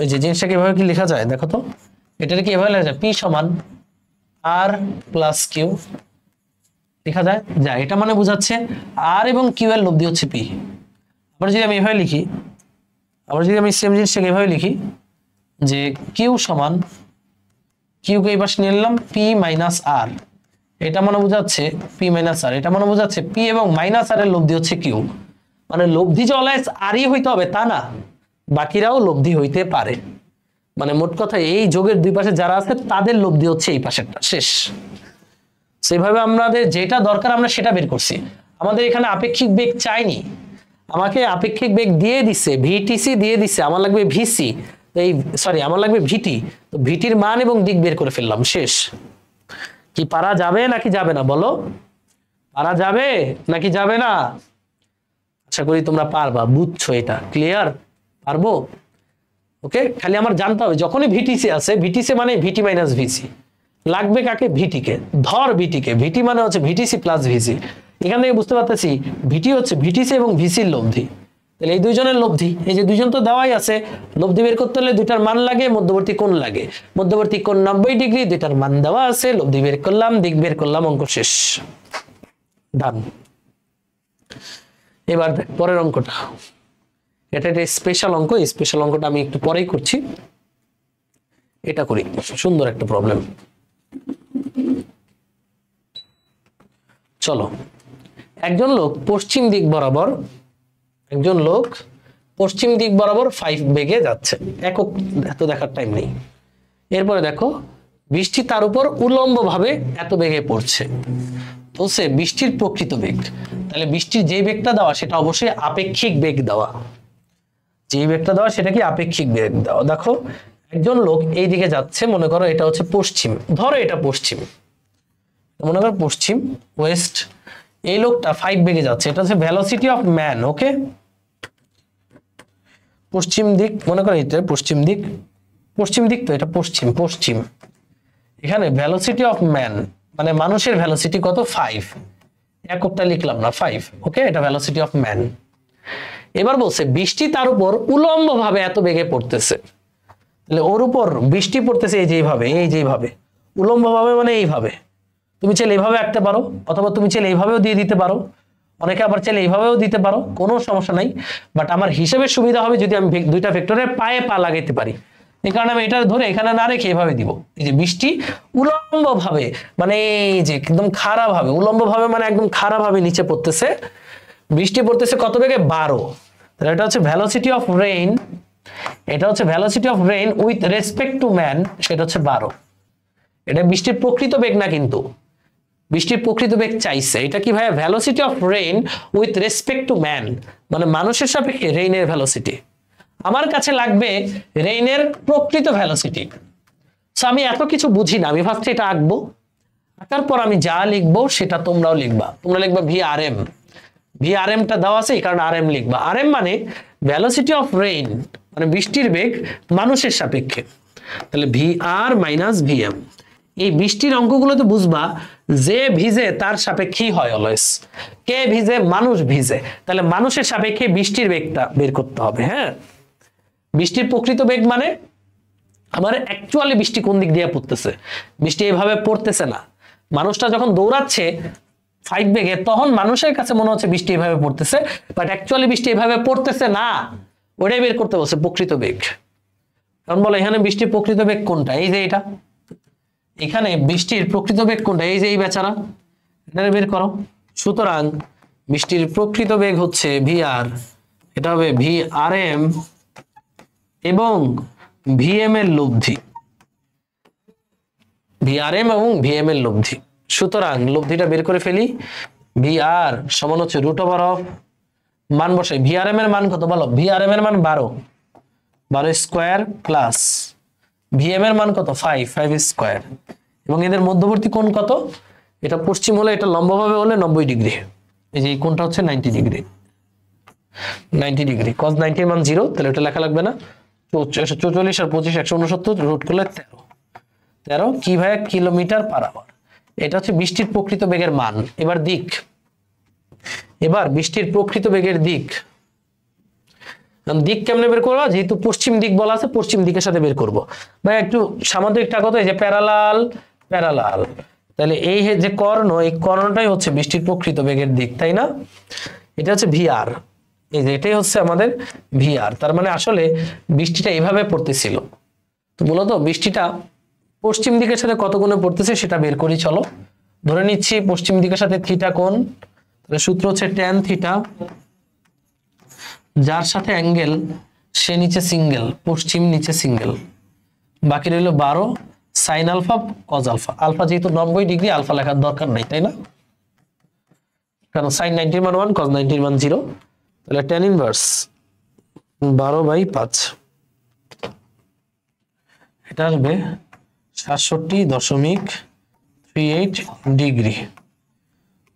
এই যে জিনিসটাকে এভাবে কি লেখা যায় দেখো তো, এটাকে কি এভাবে লেখা যায়? p সমান r প্লাস q লেখা যায়। যা এটা মানে বোঝাচ্ছে r এবং q এর লব্ধি হচ্ছে p। আবার যদি আমি এভাবে লিখি, সেম জিনিসটাকে এভাবে লিখি যে q সমান, q কে এই পাশে নিয়ে নিলাম, p - r, এটা মানে বোঝাচ্ছে p - r, এটা মানে বোঝাচ্ছে p এবং - r এর লব্ধি হচ্ছে q। মানে লব্ধি যে অলওয়েজ আরই হইতে হবে তা না, বাকিরাও লব্ধি হইতে পারে। মানে মোট কথা এই যোগের দুই পাশে যারা আছে তাদের লব্ধি হচ্ছে এই পাশেরটা। শেষ। সেভাবে আমাদের যেটা দরকার আমরা সেটা বের করছি। আমাদের এখানে আপেক্ষিক বেগ চাইনি, আমাকে আপেক্ষিক বেগ দিয়ে দিছে, ভিটিসি দিয়ে দিছে, আমার লাগবে ভিসি, আমার লাগবে ভিটি। তো ভিটির মান এবং দিক বের করে ফেললাম। শেষ। কি পারা যাবে নাকি যাবে না বলো? পারা যাবে নাকি যাবে না? আশা করি তোমরা পারবা, বুঝছো, এটা ক্লিয়ার? পারবো? ওকে, খালি আমার জানতে হবে যখনই ভিটিসি আছে, ভিটিসি মানে ভিটি - ভিসি, লাগবে কাকে? ভিটিকে। ধর ভিটিকে, ভিটি মানে হচ্ছে ভিটিসি প্লাস ভিসি। এখান থেকে বুঝতে পারতেছি ভিটি হচ্ছে ভিটিসি এবং ভিসির লব্ধি। তাহলে এই দুইজনের লব্ধি, এই যে দুইজন তো দেওয়াই আছে, লব্ধি বের করতে হলে দুইটার মান লাগে, মধ্যবর্তী কোণ লাগে। মধ্যবর্তী কোণ 90 ডিগ্রি, দুইটার মান দেওয়া আছে, লব্ধি বের করলাম, দিক বের করলাম, অঙ্ক শেষ। ডান। এবার পরের অঙ্কটা, এটা একটা স্পেশাল অঙ্ক। এই স্পেশাল অঙ্কটা আমি একটু পরেই করছি, এটা করি। সুন্দর একটা প্রবলেম। চলো, একজন লোক পশ্চিম দিক বরাবর পশ্চিম দিক বরাবর 5 বেগে যাচ্ছে, একক এত দেখার টাইম নেই। এরপরে দেখো বৃষ্টি তার উপর উলম্ব ভাবে এত বেগে পড়ছে, বলছে বৃষ্টির প্রকৃত বেগ। তাহলে বৃষ্টির যে বেগটা দেওয়া সেটা অবশ্যই আপেক্ষিক বেগ দেওয়া, যে বেগটা দেওয়া সেটা কি আপেক্ষিক বেগ দেওয়া। দেখো একজন লোক এই দিকে যাচ্ছে, মনে করো এটা হচ্ছে পশ্চিম, ধরো এটা পশ্চিম, মনে করো পশ্চিম ওয়েস্ট, এই লোকটা 5 বেগে যাচ্ছে, এটা হচ্ছে ভেলোসিটি অফ ম্যান। ওকে, পশ্চিম দিক মনে করো এটা পশ্চিম দিক, পশ্চিম দিক তো এটা পশ্চিম, পশ্চিম এখানে ভেলোসিটি অফ ম্যান মানে মানুষের ভেলোসিটি কত 5, এককটা লিখলাম না 5। ওকে, এটা ভেলোসিটি অফ ম্যান। এবার বলছে বৃষ্টি তার উপর উলম্ব ভাবে এত বেগে পড়তেছে, তাহলে ওর উপর বৃষ্টি পড়তেছে এই যেভাবে, এই যেভাবে উলম্ব ভাবে মানে এইভাবে, তুমি চাইলে এইভাবে আঁকতে পারো অথবা তুমি চাইলে এইভাবেও দিয়ে দিতে পারো, অনেকে আবার চাইলে এইভাবেও দিতে পারো, কোনো সমস্যা নাই। বাট আমার হিসেবে সুবিধা হবে যদি আমি দুইটা ভেক্টরের পায়ে পা লাগাইতে পারি, এই কারণে আমি এটা ধরে এখানে না রেখে এইভাবে দিব। এই যে বৃষ্টি উলম্ব ভাবে মানে এই যে একদম খাড়া ভাবে, উলম্ব ভাবে মানে একদম খাড়া ভাবে নিচে পড়তেছে, বৃষ্টি পড়তেছে কত বেগে 12। তাহলে এটা হচ্ছে ভেলোসিটি অফ রেইন, এটা হচ্ছে velocity of rain with respect to man, সেটা হচ্ছে 12। এটা বৃষ্টির প্রকৃত বেগ না, কিন্তু বৃষ্টির প্রকৃত বেগ চাইছে। এটা কি ভাইয়া velocity of rain with respect to man, মানে মানুষের সাপেক্ষে রেইনের ভেলোসিটি। আমার কাছে লাগবে রেইনের প্রকৃত ভেলোসিটি। সো আমি এত কিছু বুঝি না, আমি ভাবছি এটা আঁকবো, আঁকার পর আমি যা লিখবো সেটা তোমরাও লিখবা। তোমরা লিখবা ভি আর এম, ভি আর এমটা দেওয়া আছে এই কারণে আর এম লিখবা। আর এম মানে ভেলোসিটি অফ রেইন মানে বৃষ্টির বেগ মানুষের সাপেক্ষে, তাহলে ভি আর মাইনাস ভি এম। এই বৃষ্টির অঙ্কগুলো তো বুঝবা যে ভিজে তার সাপেক্ষেই হয় অলওয়েজ, কে ভিজে মানুষ ভিজে, তাহলে মানুষের সাপেক্ষে বৃষ্টির বেগটা বের করতে হবে। হ্যাঁ, বৃষ্টির প্রকৃত বেগ মানে আমার অ্যাকচুয়ালি বৃষ্টি কোন দিক দিয়ে পড়তেছে, বৃষ্টি এইভাবে পড়তেছে না। মানুষটা যখন দৌড়াচ্ছে 5 বেগে তখন মানুষের কাছে মনে হচ্ছে বৃষ্টি এইভাবে পড়তেছে, বাট অ্যাকচুয়ালি বৃষ্টি এইভাবে পড়তেছে না, ওটাই বের করতে বলছে প্রকৃত বেগ। কারণ বলো এখানে বৃষ্টির প্রকৃত বেগ কোনটা, এই যে এটা, এখানে বৃষ্টির প্রকৃত বেগ কোনটা, এই যে এই বেচারা, এটা বের করো। সুতরাং বৃষ্টির প্রকৃত বেগ হচ্ছে ভি আর, এটা হবে ভি আর এম এবং ভি এম এর লব্ধি, ভি আর এম এবং ভি এম এর লব্ধি। সুতরাং লব্ধিটা বের করে ফেলি, ভি আর সমান হচ্ছে রুট ওভার অফ, মান বসাই, ভি আর এম এর মান কত বলো, ভি আর এম এর মান 12 স্কোয়ার প্লাস ভি এম এর মান কত 5 স্কোয়ার, এবং এদের মধ্যবর্তী কোণ কত, এটা পশ্চিম হলে এটা লম্বভাবে হলে 90 ডিগ্রি, এই যে এই কোণটা হচ্ছে 90 ডিগ্রি, 90 ডিগ্রি। cos 90 এর মান 0, তাহলে এটা লেখা লাগবে না। 44 আর 25 169 রুট করলে 13 কি ভাইয়া কিলোমিটার পার আওয়ার। এটা হচ্ছে বৃষ্টির প্রকৃত বেগের মান। এবার দিক, এবার বৃষ্টির প্রকৃত বেগের দিক, দিক কেমনে বের করবো, যেহেতু পশ্চিম দিক বলা আছে পশ্চিম দিকের সাথে বের করব। ভাই একটু সামান্তরিকটা কত, এই যে প্যারালাল প্যারালাল, তাহলে এই যে কর্ণ, এই কর্ণটাই হচ্ছে বৃষ্টির প্রকৃত বেগের দিক, তাই না? এটা হচ্ছে ভি আর, এই যে এটাই হচ্ছে আমাদের ভি আর। তার মানে আসলে বৃষ্টিটা এইভাবে পড়তেছিল, তো মূলত বৃষ্টিটা পশ্চিম দিকের সাথে কত কোণে পড়তেছে সেটা বের করি। চলো ধরে নিচ্ছি পশ্চিম দিকের সাথে থিটা কোণ, তাহলে সূত্র হচ্ছে ট্যান থিটা, যার সাথে অ্যাঙ্গেল সে নিচে সিঙ্গেল, পশ্চিম নিচে সিঙ্গেল, বাকি রইল 12 sine alpha cos alpha. Alpha যেহেতু 90 ডিগ্রি আলফা লেখার দরকার নাই, তাই না? কারণ সাইন 90 মান 1 কজ 90 মান 0, তাহলে ট্যান ইনভার্স 12/5, এটা আসবে 67.38 ডিগ্রি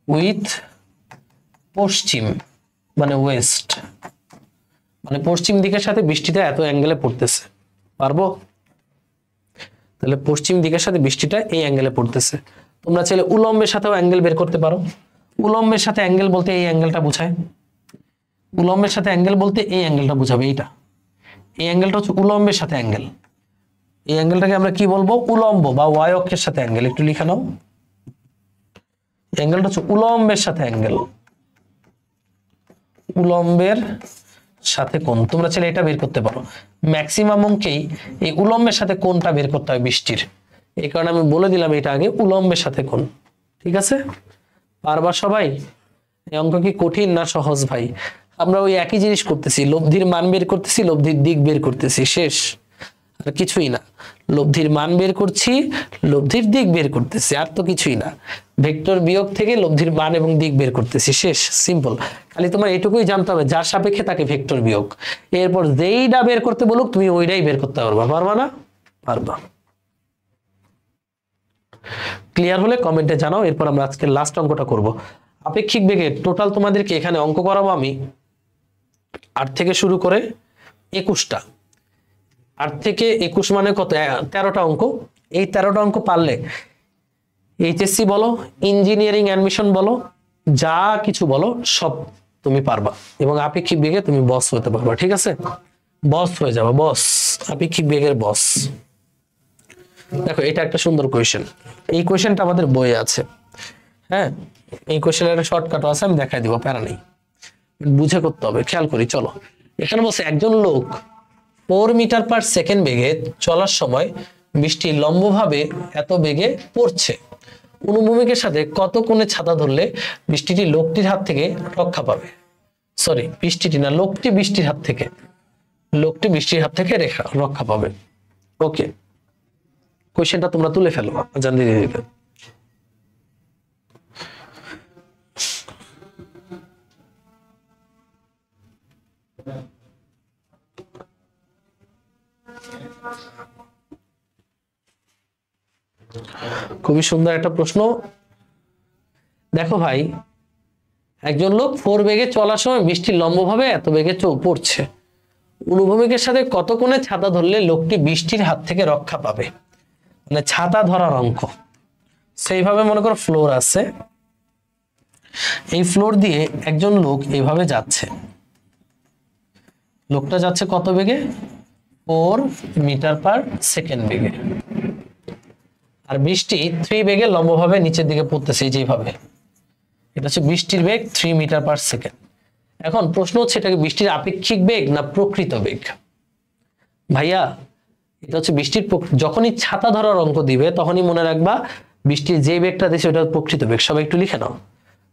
উইথ পশ্চিম মানে ওয়েস্ট, মানে পশ্চিম দিকের সাথে বৃষ্টিটা এত অ্যাঙ্গেলে পড়তেছে, পারবো? তাহলে পশ্চিম দিকের সাথে বৃষ্টিটা এই অ্যাঙ্গেলে পড়তেছে। তোমরা চাইলে উলম্বের সাথেও অ্যাঙ্গেল বের করতে পারো। উলম্বের সাথে অ্যাঙ্গেল বলতে এই অ্যাঙ্গেলটা বোঝায়, উলম্বের সাথে অ্যাঙ্গেল বলতে এই অ্যাঙ্গেলটা বোঝাবে, এইটা, এই অ্যাঙ্গেলটা হচ্ছে উলম্বের সাথে অ্যাঙ্গেল। এই অ্যাঙ্গেলটাকে আমরা কি বলবো, উলম্ব বা ওয়াই অক্ষের সাথে অ্যাঙ্গেল। একটু লিখে নাও, অ্যাঙ্গেলটা হচ্ছে উলম্বের সাথে অ্যাঙ্গেল, উলম্বের সাথে কোণ। তোমরা চাইলে এটা বের করতে পারো। ম্যাক্সিমাম অঙ্কেই এই উলম্বের সাথে কোণটা বের করতে হয় বৃষ্টির, এই কারণে আমি বলে দিলাম এটা আগে, উলম্বের সাথে কোণ। ঠিক আছে, পারবা সবাই? এই অঙ্ক কি কঠিন না সহজ ভাই? আমরা ওই একই জিনিস করতেছি, লব্ধির মান বের করতেছি, লব্ধির দিক বের করতেছি, শেষ, আর কিছুই না। লব্ধির মান বের করছি, লব্ধির দিক বের করতেছি, আর তো কিছুই না। ভেক্টর বিয়োগ থেকে লব্ধির মান এবং দিক বের করতেছি, শেষ, সিম্পল। খালি তোমার এটুকুই জানতে হবে, যার সাপেক্ষে তাকে ভেক্টর বিয়োগ। এরপর যেইটা বের করতে বলুক তুমি ওইটাই বের করতে পারবা, পারবা না? পারবা। ক্লিয়ার হলে কমেন্টে জানাও। এরপর আমরা আজকে লাস্ট অঙ্কটা করব। আপেক্ষিক বেগের টোটাল তোমাদেরকে এখানে অঙ্ক করাবো আমি 8 থেকে শুরু করে 21টা। 8 থেকে 21 মানে কত? 13টা অঙ্ক। এই 13টা অঙ্ক পারলে এইচএসসি বলো, ইঞ্জিনিয়ারিং অ্যাডমিশন বলো, যা কিছু বলো সব তুমি পারবা, এবং আপেক্ষিক বেগে তুমি বস হতে পারবা। ঠিক আছে, বস হয়ে যাবে, বস, আপেক্ষিক বেগের বস। দেখো এটা একটা সুন্দর কোয়েশ্চেন। এই কোয়েশ্চেনটা আমাদের বইয়ে আছে। হ্যাঁ, এই কোয়েশ্চেনের একটা শর্টকাটও আছে, আমি দেখাই দিব, প্যারা নেই, বুঝে করতে হবে। খেয়াল করি, চলো। এখানে বলছে একজন লোক 4 মিটার পার সেকেন্ড বেগে চলার সময় বৃষ্টি লম্বভাবে এত বেগে পড়ছে, অনুভূমিকের সাথে কত কোণে ছাতা ধরলে বৃষ্টিটি লোকটির হাত থেকে রক্ষা পাবে? সরি, বৃষ্টিটি না, লোকটি বৃষ্টির হাত থেকে, লোকটি বৃষ্টির হাত থেকে রক্ষা পাবে। ওকে, কোয়েশ্চেনটা তোমরা তুলে ফেলো, আজান দিয়ে দিবে। খুবই সুন্দর একটা প্রশ্ন। দেখো ভাই, একজন লোক 4 বেগে চলার সময় বৃষ্টি লম্বভাবে এত বেগে পড়ছে, অনুভূমিকের সাথে কত কোণে ছাতা ধরলে লোকটি বৃষ্টির হাত থেকে রক্ষা পাবে, মানে ছাতা ধরার অঙ্ক। সেইভাবে মনে করো ফ্লোর আছে, এই ফ্লোর দিয়ে একজন লোক এইভাবে যাচ্ছে, লোকটা যাচ্ছে কত বেগে? 4 মিটার পার সেকেন্ড বেগে, আর বৃষ্টি 3 বেগে লম্বভাবে নিচের দিকে পড়তেছে, যেভাবে। এটা হচ্ছে বৃষ্টির বেগ 3 মিটার পার সেকেন্ড। এখন প্রশ্ন হচ্ছে, এটা কি বৃষ্টির আপেক্ষিক বেগ না প্রকৃত বেগ? ভাইয়া, এটা হচ্ছে বৃষ্টির, যখনই ছাতা ধরার অঙ্ক দিবে তখনই মনে রাখবা বৃষ্টির যে বেগটা দিচ্ছে ওটা প্রকৃত বেগ। সবাই একটু লিখে নাও।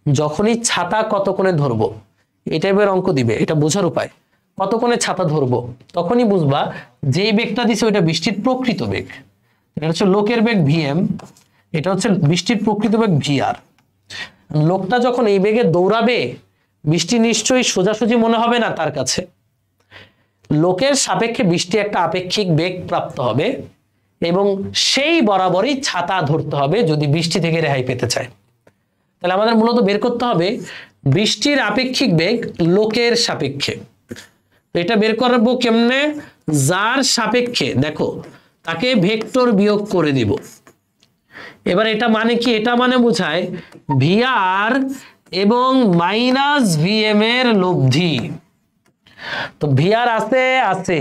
যখনই ছাতা কত কোণে ধরবো এই টাইপের অঙ্ক দিবে, এটা বোঝার উপায়, কত কোণে ছাতা ধরবো তখনই বুঝবা যেই বেগটা দিচ্ছে ওইটা বৃষ্টির প্রকৃত বেগ। এটা হচ্ছে লোকের বেগ ভিএম, এটা হচ্ছে বৃষ্টির প্রকৃত বেগ ভিআর। লোকটা যখন এই বেগে দৌড়াবে বৃষ্টি নিশ্চয়ই সোজাসুজি মনে হবে না তার কাছে। লোকের সাপেক্ষে বৃষ্টি একটা আপেক্ষিক বেগ প্রাপ্ত হবে, এবং সেই বরাবরই ছাতা ধরতে হবে যদি বৃষ্টি থেকে রেহাই পেতে চায়। তাহলে আমাদের মূলত বের করতে হবে বৃষ্টির আপেক্ষিক বেগ লোকের সাপেক্ষে। এটা বের করবো কেমনে? যার সাপেক্ষে দেখো তাকে ভেক্টর বিয়োগ করে দিব। এবার এটা মানে কি? এটা মানে বোঝায় ভিআর এবং মাইনাস ভিএম এর লব্ধি। তো ভিআর আছে,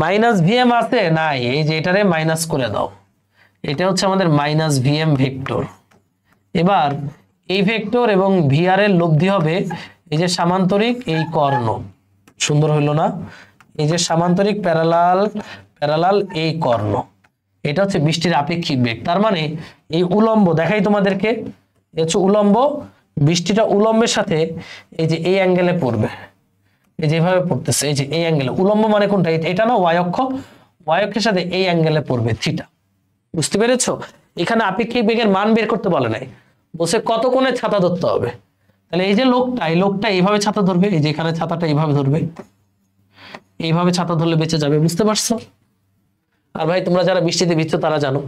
মাইনাস ভিএম আছে নাই, এই যে এটারে মাইনাস করে দাও, এটা হচ্ছে আমাদের মাইনাস ভিএম ভেক্টর। এবার এই ভেক্টর এবং ভিআর এর লব্ধি হবে এই যে সামান্তরিক এই কর্ণ। সুন্দর হইল না? এই যে সামান্তরিক প্যারালাল এই কর্ণ, এটা হচ্ছে বৃষ্টির আপেক্ষিক বেগ। তার মানে এই উলম্ব দেখাই তোমাদেরকে, হচ্ছে উলম্ব, বৃষ্টিটা উলম্বের সাথে এই যে এই অ্যাঙ্গেলে পড়বে, এই যেভাবে পড়তেছে, এই যে এই অ্যাঙ্গেলে। উলম্ব মানে কোনটা? এটা না, ওয়াই অক্ষ, ওয়াই অক্ষের সাথে এই অ্যাঙ্গেলে পড়বে, থিটা। বুঝতে পেরেছো? এখানে আপেক্ষিক বেগের মান বের করতে বলে নাই, বলছে কত কোণে ছাতা ধরতে হবে। তাহলে এই যে লোকটা এইভাবে ছাতা ধরবে, এই যে এখানে ছাতাটা এইভাবে ধরবে, এইভাবে ছাতা ধরলে বেঁচে যাবে। বুঝতে পারছো? আর ভাই তোমরা যারা বৃষ্টিতে ভিজছো তারা জানো,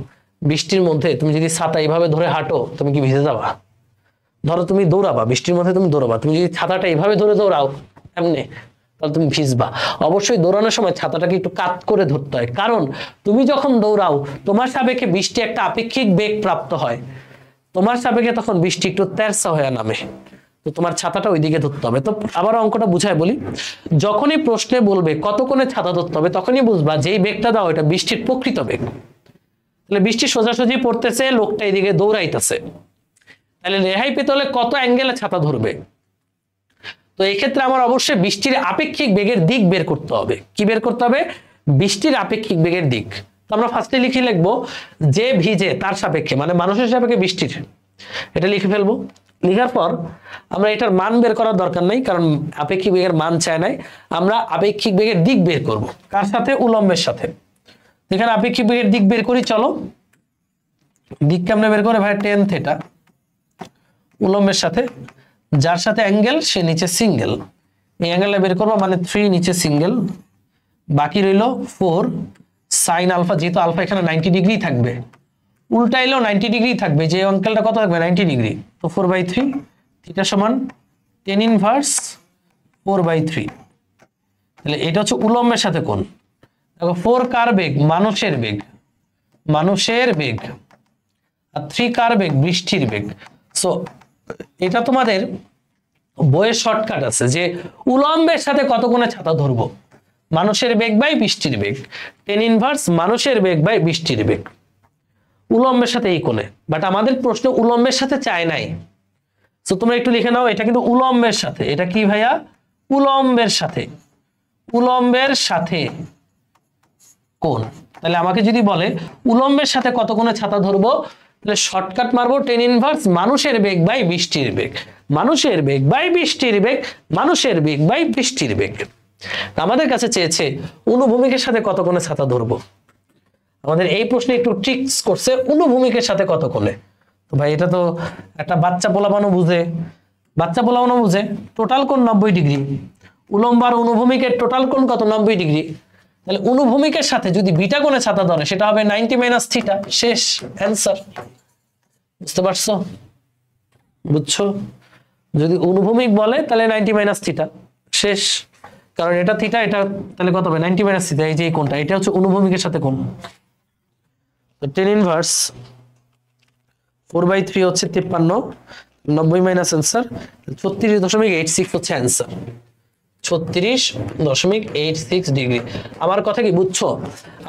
বৃষ্টির মধ্যে তুমি যদি ছাতা এইভাবে ধরে হাঁটো তুমি কি ভিজে যাবা? ধরো তুমি দৌড়াবা, বৃষ্টির মধ্যে তুমি দৌড়াবা, তুমি যদি ছাতাটা এইভাবে ধরে দৌড়াও এমনি, তাহলে তুমি ভিজবা। অবশ্যই দৌড়ানোর সময় ছাতাটাকে একটু কাত করে ধরতে হয়, কারণ তুমি যখন দৌড়াও তোমার সাপেক্ষে বৃষ্টি একটা আপেক্ষিক বেগ প্রাপ্ত হয়, তোমার সাপেক্ষে তখন বৃষ্টি একটু তেরসা হয়ে নামে, তো তোমার ছাতাটা ওইদিকে ধরতে হবে। তো আবার অঙ্কটা বুঝায় বলি, যখনই প্রশ্নে বলবে কত কোণে ছাতা ধরতে হবে তখনই বুঝবা যেই বেগটা দাও এটা বৃষ্টির প্রকৃত বেগ। তাহলে বৃষ্টি সোজাসুজি পড়তেছে, লোকটা এদিকে দৌড়াইতেছে, তাহলে রেহাই পেতে হলে কত অ্যাঙ্গেলে ছাতা ধরবে। তো এই ক্ষেত্রে আমার অবশ্যই বৃষ্টির আপেক্ষিক বেগের দিক বের করতে হবে। কি বের করতে হবে? বৃষ্টির আপেক্ষিক বেগের দিক। তো আমরা ফার্স্টে লিখে লিখবো যে ভিজে তার সাপেক্ষে, মানে মানুষের সাপেক্ষে বৃষ্টির, এটা লিখে ফেলবো। লিখার পর আমরা এটার মান বের করার দরকার নাই, কারণ আপেক্ষিক বেগের মান চায় নাই। আমরা আপেক্ষিক বেগের দিক বের করব। কার সাথে? উলম্বের সাথে। এখানে আপেক্ষিক বেগের দিক বের করি, চলো। দিক কেমনে বের করে ভাই? টেন থিটা উলম্বের সাথে, যার সাথে অ্যাঙ্গেল সে নিচে সিঙ্গেল। এই অ্যাঙ্গেলটা বের করবো, মানে 3 নিচে সিঙ্গেল, বাকি রইল 4 সাইন আলফা। যেহেতু আলফা এখানে 90 ডিগ্রি থাকবে, উল্টাইলেও 90 ডিগ্রি থাকবে, যে অঙ্কেলটা কত থাকবে? 90 ডিগ্রি। তো 4/3 থিটা সমান tan ইনভার্স 4/3। তাহলে এটা হচ্ছে উলম্বের সাথে কোণ। দেখো 4 কার বেগ? মানুষের বেগ, মানুষের বেগ। আর 3 কার বেগ? বৃষ্টির বেগ। সো এটা তোমাদের বইয়ের শর্টকাট আছে যে উলম্বের সাথে কত কোণে ছাতা ধরবো? মানুষের বেগ বাই বৃষ্টির বেগ, tan ইনভার্স মানুষের বেগ বাই বৃষ্টির বেগ, উলম্বের সাথে এই কোণে। বাট আমাদের প্রশ্ন উলম্বের সাথে চায় নাই। সো তোমরা একটু লিখে নাও, এটা কিন্তু উলম্বের সাথে। এটা কি ভাইয়া? উলম্বের সাথে, উলম্বের সাথে কোণ। তাহলে আমাকে যদি বলে উলম্বের সাথে কত কোণে ছাতা ধরবো, তাহলে শর্টকাট মারবো tan ইনভার্স মানুষের বেগ বাই বৃষ্টির বেগ, মানুষের বেগ বাই বৃষ্টির বেগ, মানুষের বেগ বাই বৃষ্টির বেগ। আমাদের কাছে চেয়েছে অনুভূমিকের সাথে কত কোণে ছাতা ধরবো। আমাদের এই প্রশ্নে একটু ট্রিক্স করছে, অনুভূমিকের সাথে কত কোণে। তো ভাই এটা তো একটা বাচ্চা পোলাপানো বুঝে, বাচ্চা পোলাপানো বুঝে। টোটাল কোণ 90 ডিগ্রি, উলম্ব আর অনুভূমিকের টোটাল কোণ কত? 90 ডিগ্রি। তাহলে অনুভূমিকের সাথে যদি বিটা কোণে ছাতা ধরে সেটা হবে 90 মাইনাস থিটা। শেষ, অ্যান্সার। বুঝতে পারছো? বুঝছো? যদি অনুভূমিক বলে তাহলে 90 মাইনাস থিটা, শেষ। কারণ এটা থিটা, এটা তাহলে কত হবে? 90 মাইনাস থিটা। এই যে কোণটা, এটা হচ্ছে অনুভূমিকের সাথে কোণ। তো tan ইনভার্স 4/3 হচ্ছে 53, 90 মাইনাস অ্যান্সার 36.86 হচ্ছে অ্যান্সার। 36.86 ডিগ্রি। আমার কথা কি বুঝছো?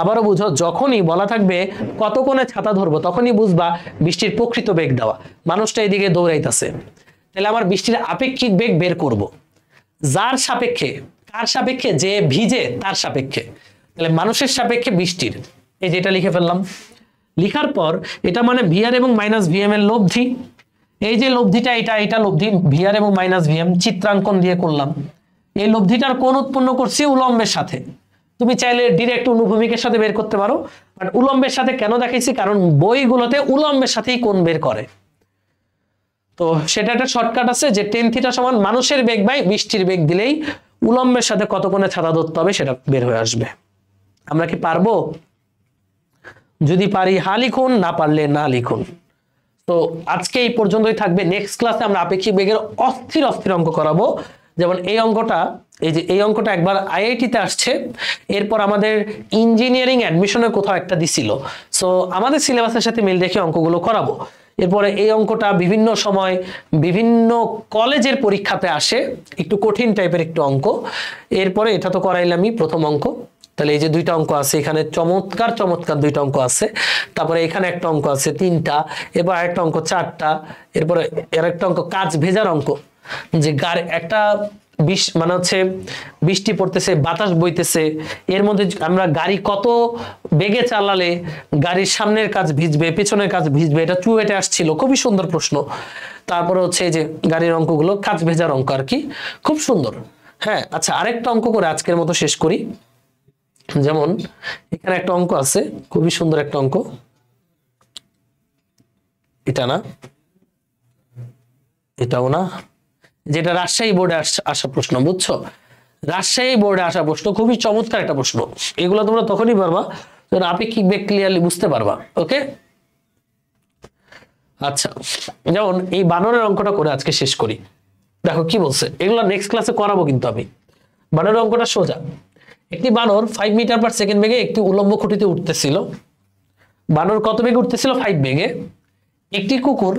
আবারও বুঝো, যখনই বলা থাকবে কত কোণে ছাতা ধরবো তখনই বুঝবা বৃষ্টির প্রকৃত বেগ দেওয়া। মানুষটা এদিকে দৌড়াইতেছে, তাহলে আমার বৃষ্টির আপেক্ষিক বেগ বের করব। যার সাপেক্ষে, কার সাপেক্ষে? যে ভিজে তার সাপেক্ষে। তাহলে মানুষের সাপেক্ষে বৃষ্টির, এই যেটা লিখে ফেললাম। লিখার পর এটা মানে ভিআর এবং মাইনাস ভিএম এর লব্ধি। এই যে লব্ধিটা, এটা লব্ধি, ভিআর এবং মাইনাস ভিএম চিত্রাঙ্কন দিয়ে করলাম। এই লব্ধিটার কোণ উৎপন্ন করছি উলম্বের সাথে। তুমি চাইলে ডিরেক্ট অনুভূমিকের সাথে বের করতে পারো, বাট উলম্বের সাথে কেন দেখাইছি? কারণ বইগুলোতে উলম্বের সাথেই কোণ বের করে। তো সেটা একটা শর্টকাট আছে যে tan থিটা সমান মানুষের বেগ বাই বৃষ্টির বেগ দিলেই উলম্বের সাথে কত কোণে ছাতা ধরতে হবে সেটা বের হয়ে আসবে। আমরা কি পারবো? যদি পারি হা লিখুন, না পারলে না লিখুন। তো আজকে এই পর্যন্তই থাকবে। নেক্সট ক্লাসে আমরা আপেক্ষিক বেগের অস্থির অস্থির অঙ্ক করাবো। যেমন এই অঙ্কটা, এই যে এই অঙ্কটা একবার আইআইটিতে আসছে, এরপর আমাদের ইঞ্জিনিয়ারিং অ্যাডমিশনের কোথাও একটা দিছিল। সো আমাদের সিলেবাসের সাথে মিল রেখে অঙ্কগুলো করাবো। এরপরে এই অঙ্কটা বিভিন্ন সময় বিভিন্ন কলেজের পরীক্ষাতে আসে, একটু কঠিন টাইপের একটু অঙ্ক। এরপরে এটা তো করাইলামই প্রথম অঙ্ক। তাহলে এই যে দুইটা অঙ্ক আছে এখানে, চমৎকার চমৎকার দুইটা অঙ্ক আছে। তারপরে এখানে একটা অঙ্ক আছে 3টা, এরপর আরেকটা অঙ্ক 4টা, এরপরে আরেকটা অঙ্ক কাজ ভেজার অঙ্ক, যে একটা মানে হচ্ছে বৃষ্টি পড়তেছে, বাতাস বইতেছে, এর মধ্যে আমরা গাড়ি কত বেগে চালালে গাড়ির সামনের কাজ ভিজবে, পেছনের কাজ ভিজবে, এটা চুয়েটে আসছিল, খুবই সুন্দর প্রশ্ন। তারপরে হচ্ছে এই যে গাড়ির অঙ্কগুলো, কাজ ভেজার অঙ্ক আর কি, খুব সুন্দর। হ্যাঁ, আচ্ছা আরেকটা অঙ্ক করে আজকের মতো শেষ করি। যেমন এখানে একটা অঙ্ক আছে, খুবই সুন্দর একটা অঙ্ক। এটা না, এটাও না, যেটা রাজশাহী বোর্ডে আসা প্রশ্ন, বুঝছো? রাজশাহী বোর্ডে আসা প্রশ্ন, খুবই চমৎকার একটা প্রশ্ন। এগুলো তোমরা তখনই পারবা যখন আপেক্ষিক বেগ ক্লিয়ারলি বুঝতে পারবা। ওকে, আচ্ছা যেমন এই বানরের অঙ্কটা করে আজকে শেষ করি। দেখো কি বলছে, এগুলো নেক্সট ক্লাসে করাবো কিন্তু আমি। বানরের অঙ্কটা সোজা। একটি বানর 5 মিটার পার সেকেন্ড বেগে একটি উলম্ব খুঁটিতে উঠতেছিল। বানর কত বেগে উঠতেছিল? 5 বেগে। একটি কুকুর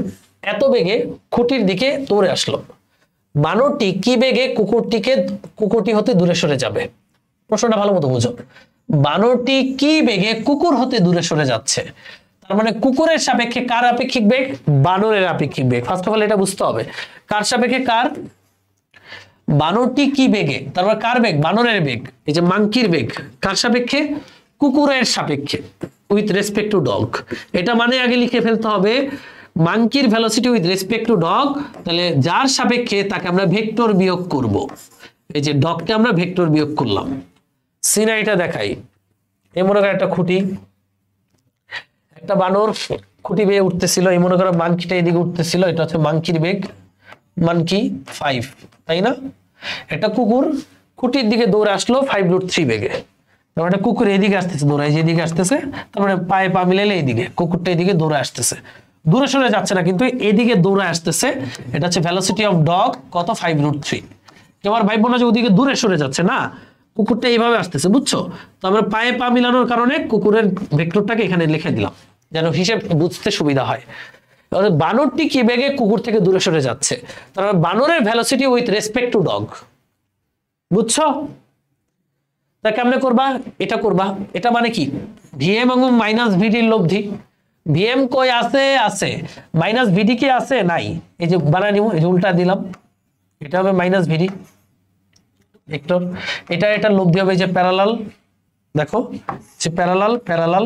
এত বেগে খুঁটির দিকে দৌড়ে আসলো। বানরটি কি বেগে কুকুরটি হতে দূরে সরে যাবে? প্রশ্নটা ভালো মতো বুঝো। বানরটি কি বেগে কুকুর হতে দূরে সরে যাচ্ছে? তার মানে কুকুরের সাপেক্ষে কার আপেক্ষিক বেগ? বানরের আপেক্ষিক বেগ। ফার্স্ট অফ অল এটা বুঝতে হবে, কার সাপেক্ষে কার? বানরটি কি বেগে, তারপর কার বেগ? বানরের বেগ। এই যে মাংকির বেগ কার সাপেক্ষে? কুকুরের সাপেক্ষে, উইথ রেসপেক্ট টু ডগ। এটা মানে আগে লিখে ফেলতে হবে মাঙ্কির velocity with respect to dog, তাহলে যার সাপেক্ষে তাকে আমরা ভেক্টর বিয়োগ করব। এই যে ডগকে আমরা ভেক্টর বিয়োগ করলাম। সিনারিটা দেখাই। এই মনে করো একটা খুঁটি, একটা বানর খুঁটি বেয়ে উঠতেছিল, এই মনে করো মাঙ্কিটা এদিকে উঠতেছিল, এটা হচ্ছে মাঙ্কির বেগ, মাঙ্কি 5, তাই না? একটা কুকুর খুঁটির দিকে দৌড়ে আসলো 5√3 বেগে, তারপরে একটা কুকুর এদিকে আসতেছে, দৌড়ায় যেদিকে আসতেছে, তারপরে পায়ে পা মিলাইলে এইদিকে, কুকুরটা এদিকে দৌড়ে আসতেছে, দূরে সরে যাচ্ছে না কিন্তু এদিকে দৌড়ে আসতেছে। এটা হচ্ছে ভেলোসিটি অফ ডগ কত? 5√3। এবার ভাইবো না যে ওদিকে দূরে সরে যাচ্ছে না, কুকুরটা এইভাবে আসতেছে, বুঝছো? তো আমরা পায়ে পা মিলানোর কারণে কুকুরের ভেক্টরটাকে এখানে লিখে দিলাম যেন হিসেব বুঝতে সুবিধা হয়। বানরটি কি বেগে কুকুর থেকে দূরে সরে যাচ্ছে, তারপর বানরের velocity with respect to dog, বুঝছো? তা কেমনে করবা? এটা করবা, এটা মানে কি ভিএম এবং মাইনাস ভিডির লব্ধি। ভিএম কই আছে? আছে। মাইনাস ভিডি কি আছে? নাই। এই যে বানাই নিব, এই যে উল্টা দিলাম, এটা হবে মাইনাস ভিডি ভেক্টর, এটা লব্ধি হবে, এই যে প্যারালাল, দেখো যে প্যারালাল প্যারালাল,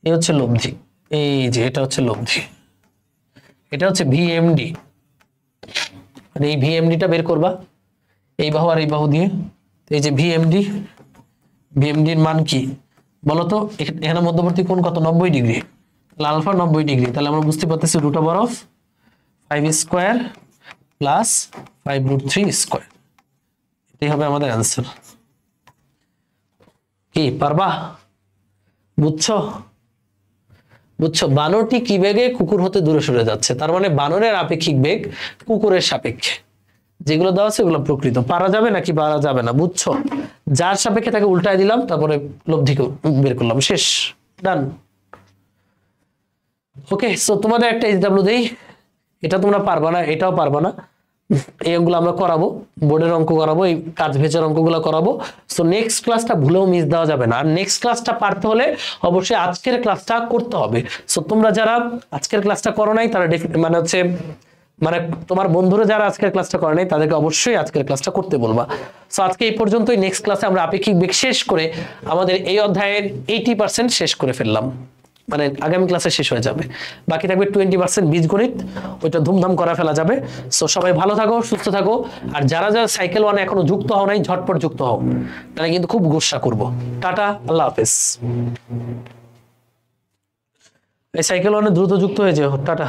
এই হচ্ছে লব্ধি, এই যে এটা হচ্ছে লব্ধি, এটা হচ্ছে ভিএমডি। মানে এই ভিএমডিটা বের করবা এই বাহু আর এই বাহু দিয়ে। এই যে ভিএমডি, ভিএমডির মান কি বলতো? এখানে মধ্যবর্তী কোণ কত? 90 ডিগ্রি, আলফা 90 ডিগ্রি। তাহলে আমরা বুঝতে পারতেছি √5² প্লাস 5√3²। এটাই হবে আমাদের অ্যান্সার। কি পারবা? বুঝছো? বুঝছো? বানরটি কি বেগে কুকুর হতে দূরে সরে যাচ্ছে, তার মানে বানরের আপেক্ষিক বেগ কুকুরের সাপেক্ষে। যেগুলো দেওয়া আছে ওগুলো প্রকৃত। পারা যাবে নাকি পারা যাবে না, বুঝছো? যার সাপেক্ষে তাকে উল্টায় দিলাম, তারপরে লব্ধিকে বের করলাম, শেষ, ডান। ওকে, সো তোমাদের একটা এসডব্লিউ দেই, এটা তোমরা পারবা না, এটাও পারবা না, এই অঙ্কগুলো আমরা করাবো, বোর্ডের অঙ্ক করাবো, এই কাজ ভেজার অঙ্কগুলো করাবো। সো নেক্সট ক্লাসটা ভুলেও মিস দেওয়া যাবে না। আর নেক্সট ক্লাসটা পারতে হলে অবশ্যই আজকের ক্লাসটা করতে হবে। সো তোমরা যারা আজকের ক্লাসটা করো নাই তারা মানে তোমার বন্ধুরা যারা আজকের ক্লাসটা করে নাই তাদেরকে অবশ্যই আজকের ক্লাসটা করতে বলবা। সো আজকে এই পর্যন্তই। নেক্সট ক্লাসে আমরা আপেক্ষিক বেগ শেষ করে আমাদের এই অধ্যায়ের 80% শেষ করে ফেললাম, মানে আগামী ক্লাসে শেষ হয়ে যাবে। বাকি থাকবে 20% বীজগণিত, ওইটা ধুমধাম করা ফেলা যাবে। সো সবাই ভালো থাকো, সুস্থ থাকো। আর যারা যারা সাইকেল ওয়ানে এখনো যুক্ত হও নাই, ঝটপট যুক্ত হও, তাহলে কিন্তু খুব গোসা করবো। টাটা, আল্লাহ হাফেজ। এই সাইকেল ওয়ানে দ্রুত যুক্ত হয়ে যাও, টাটা।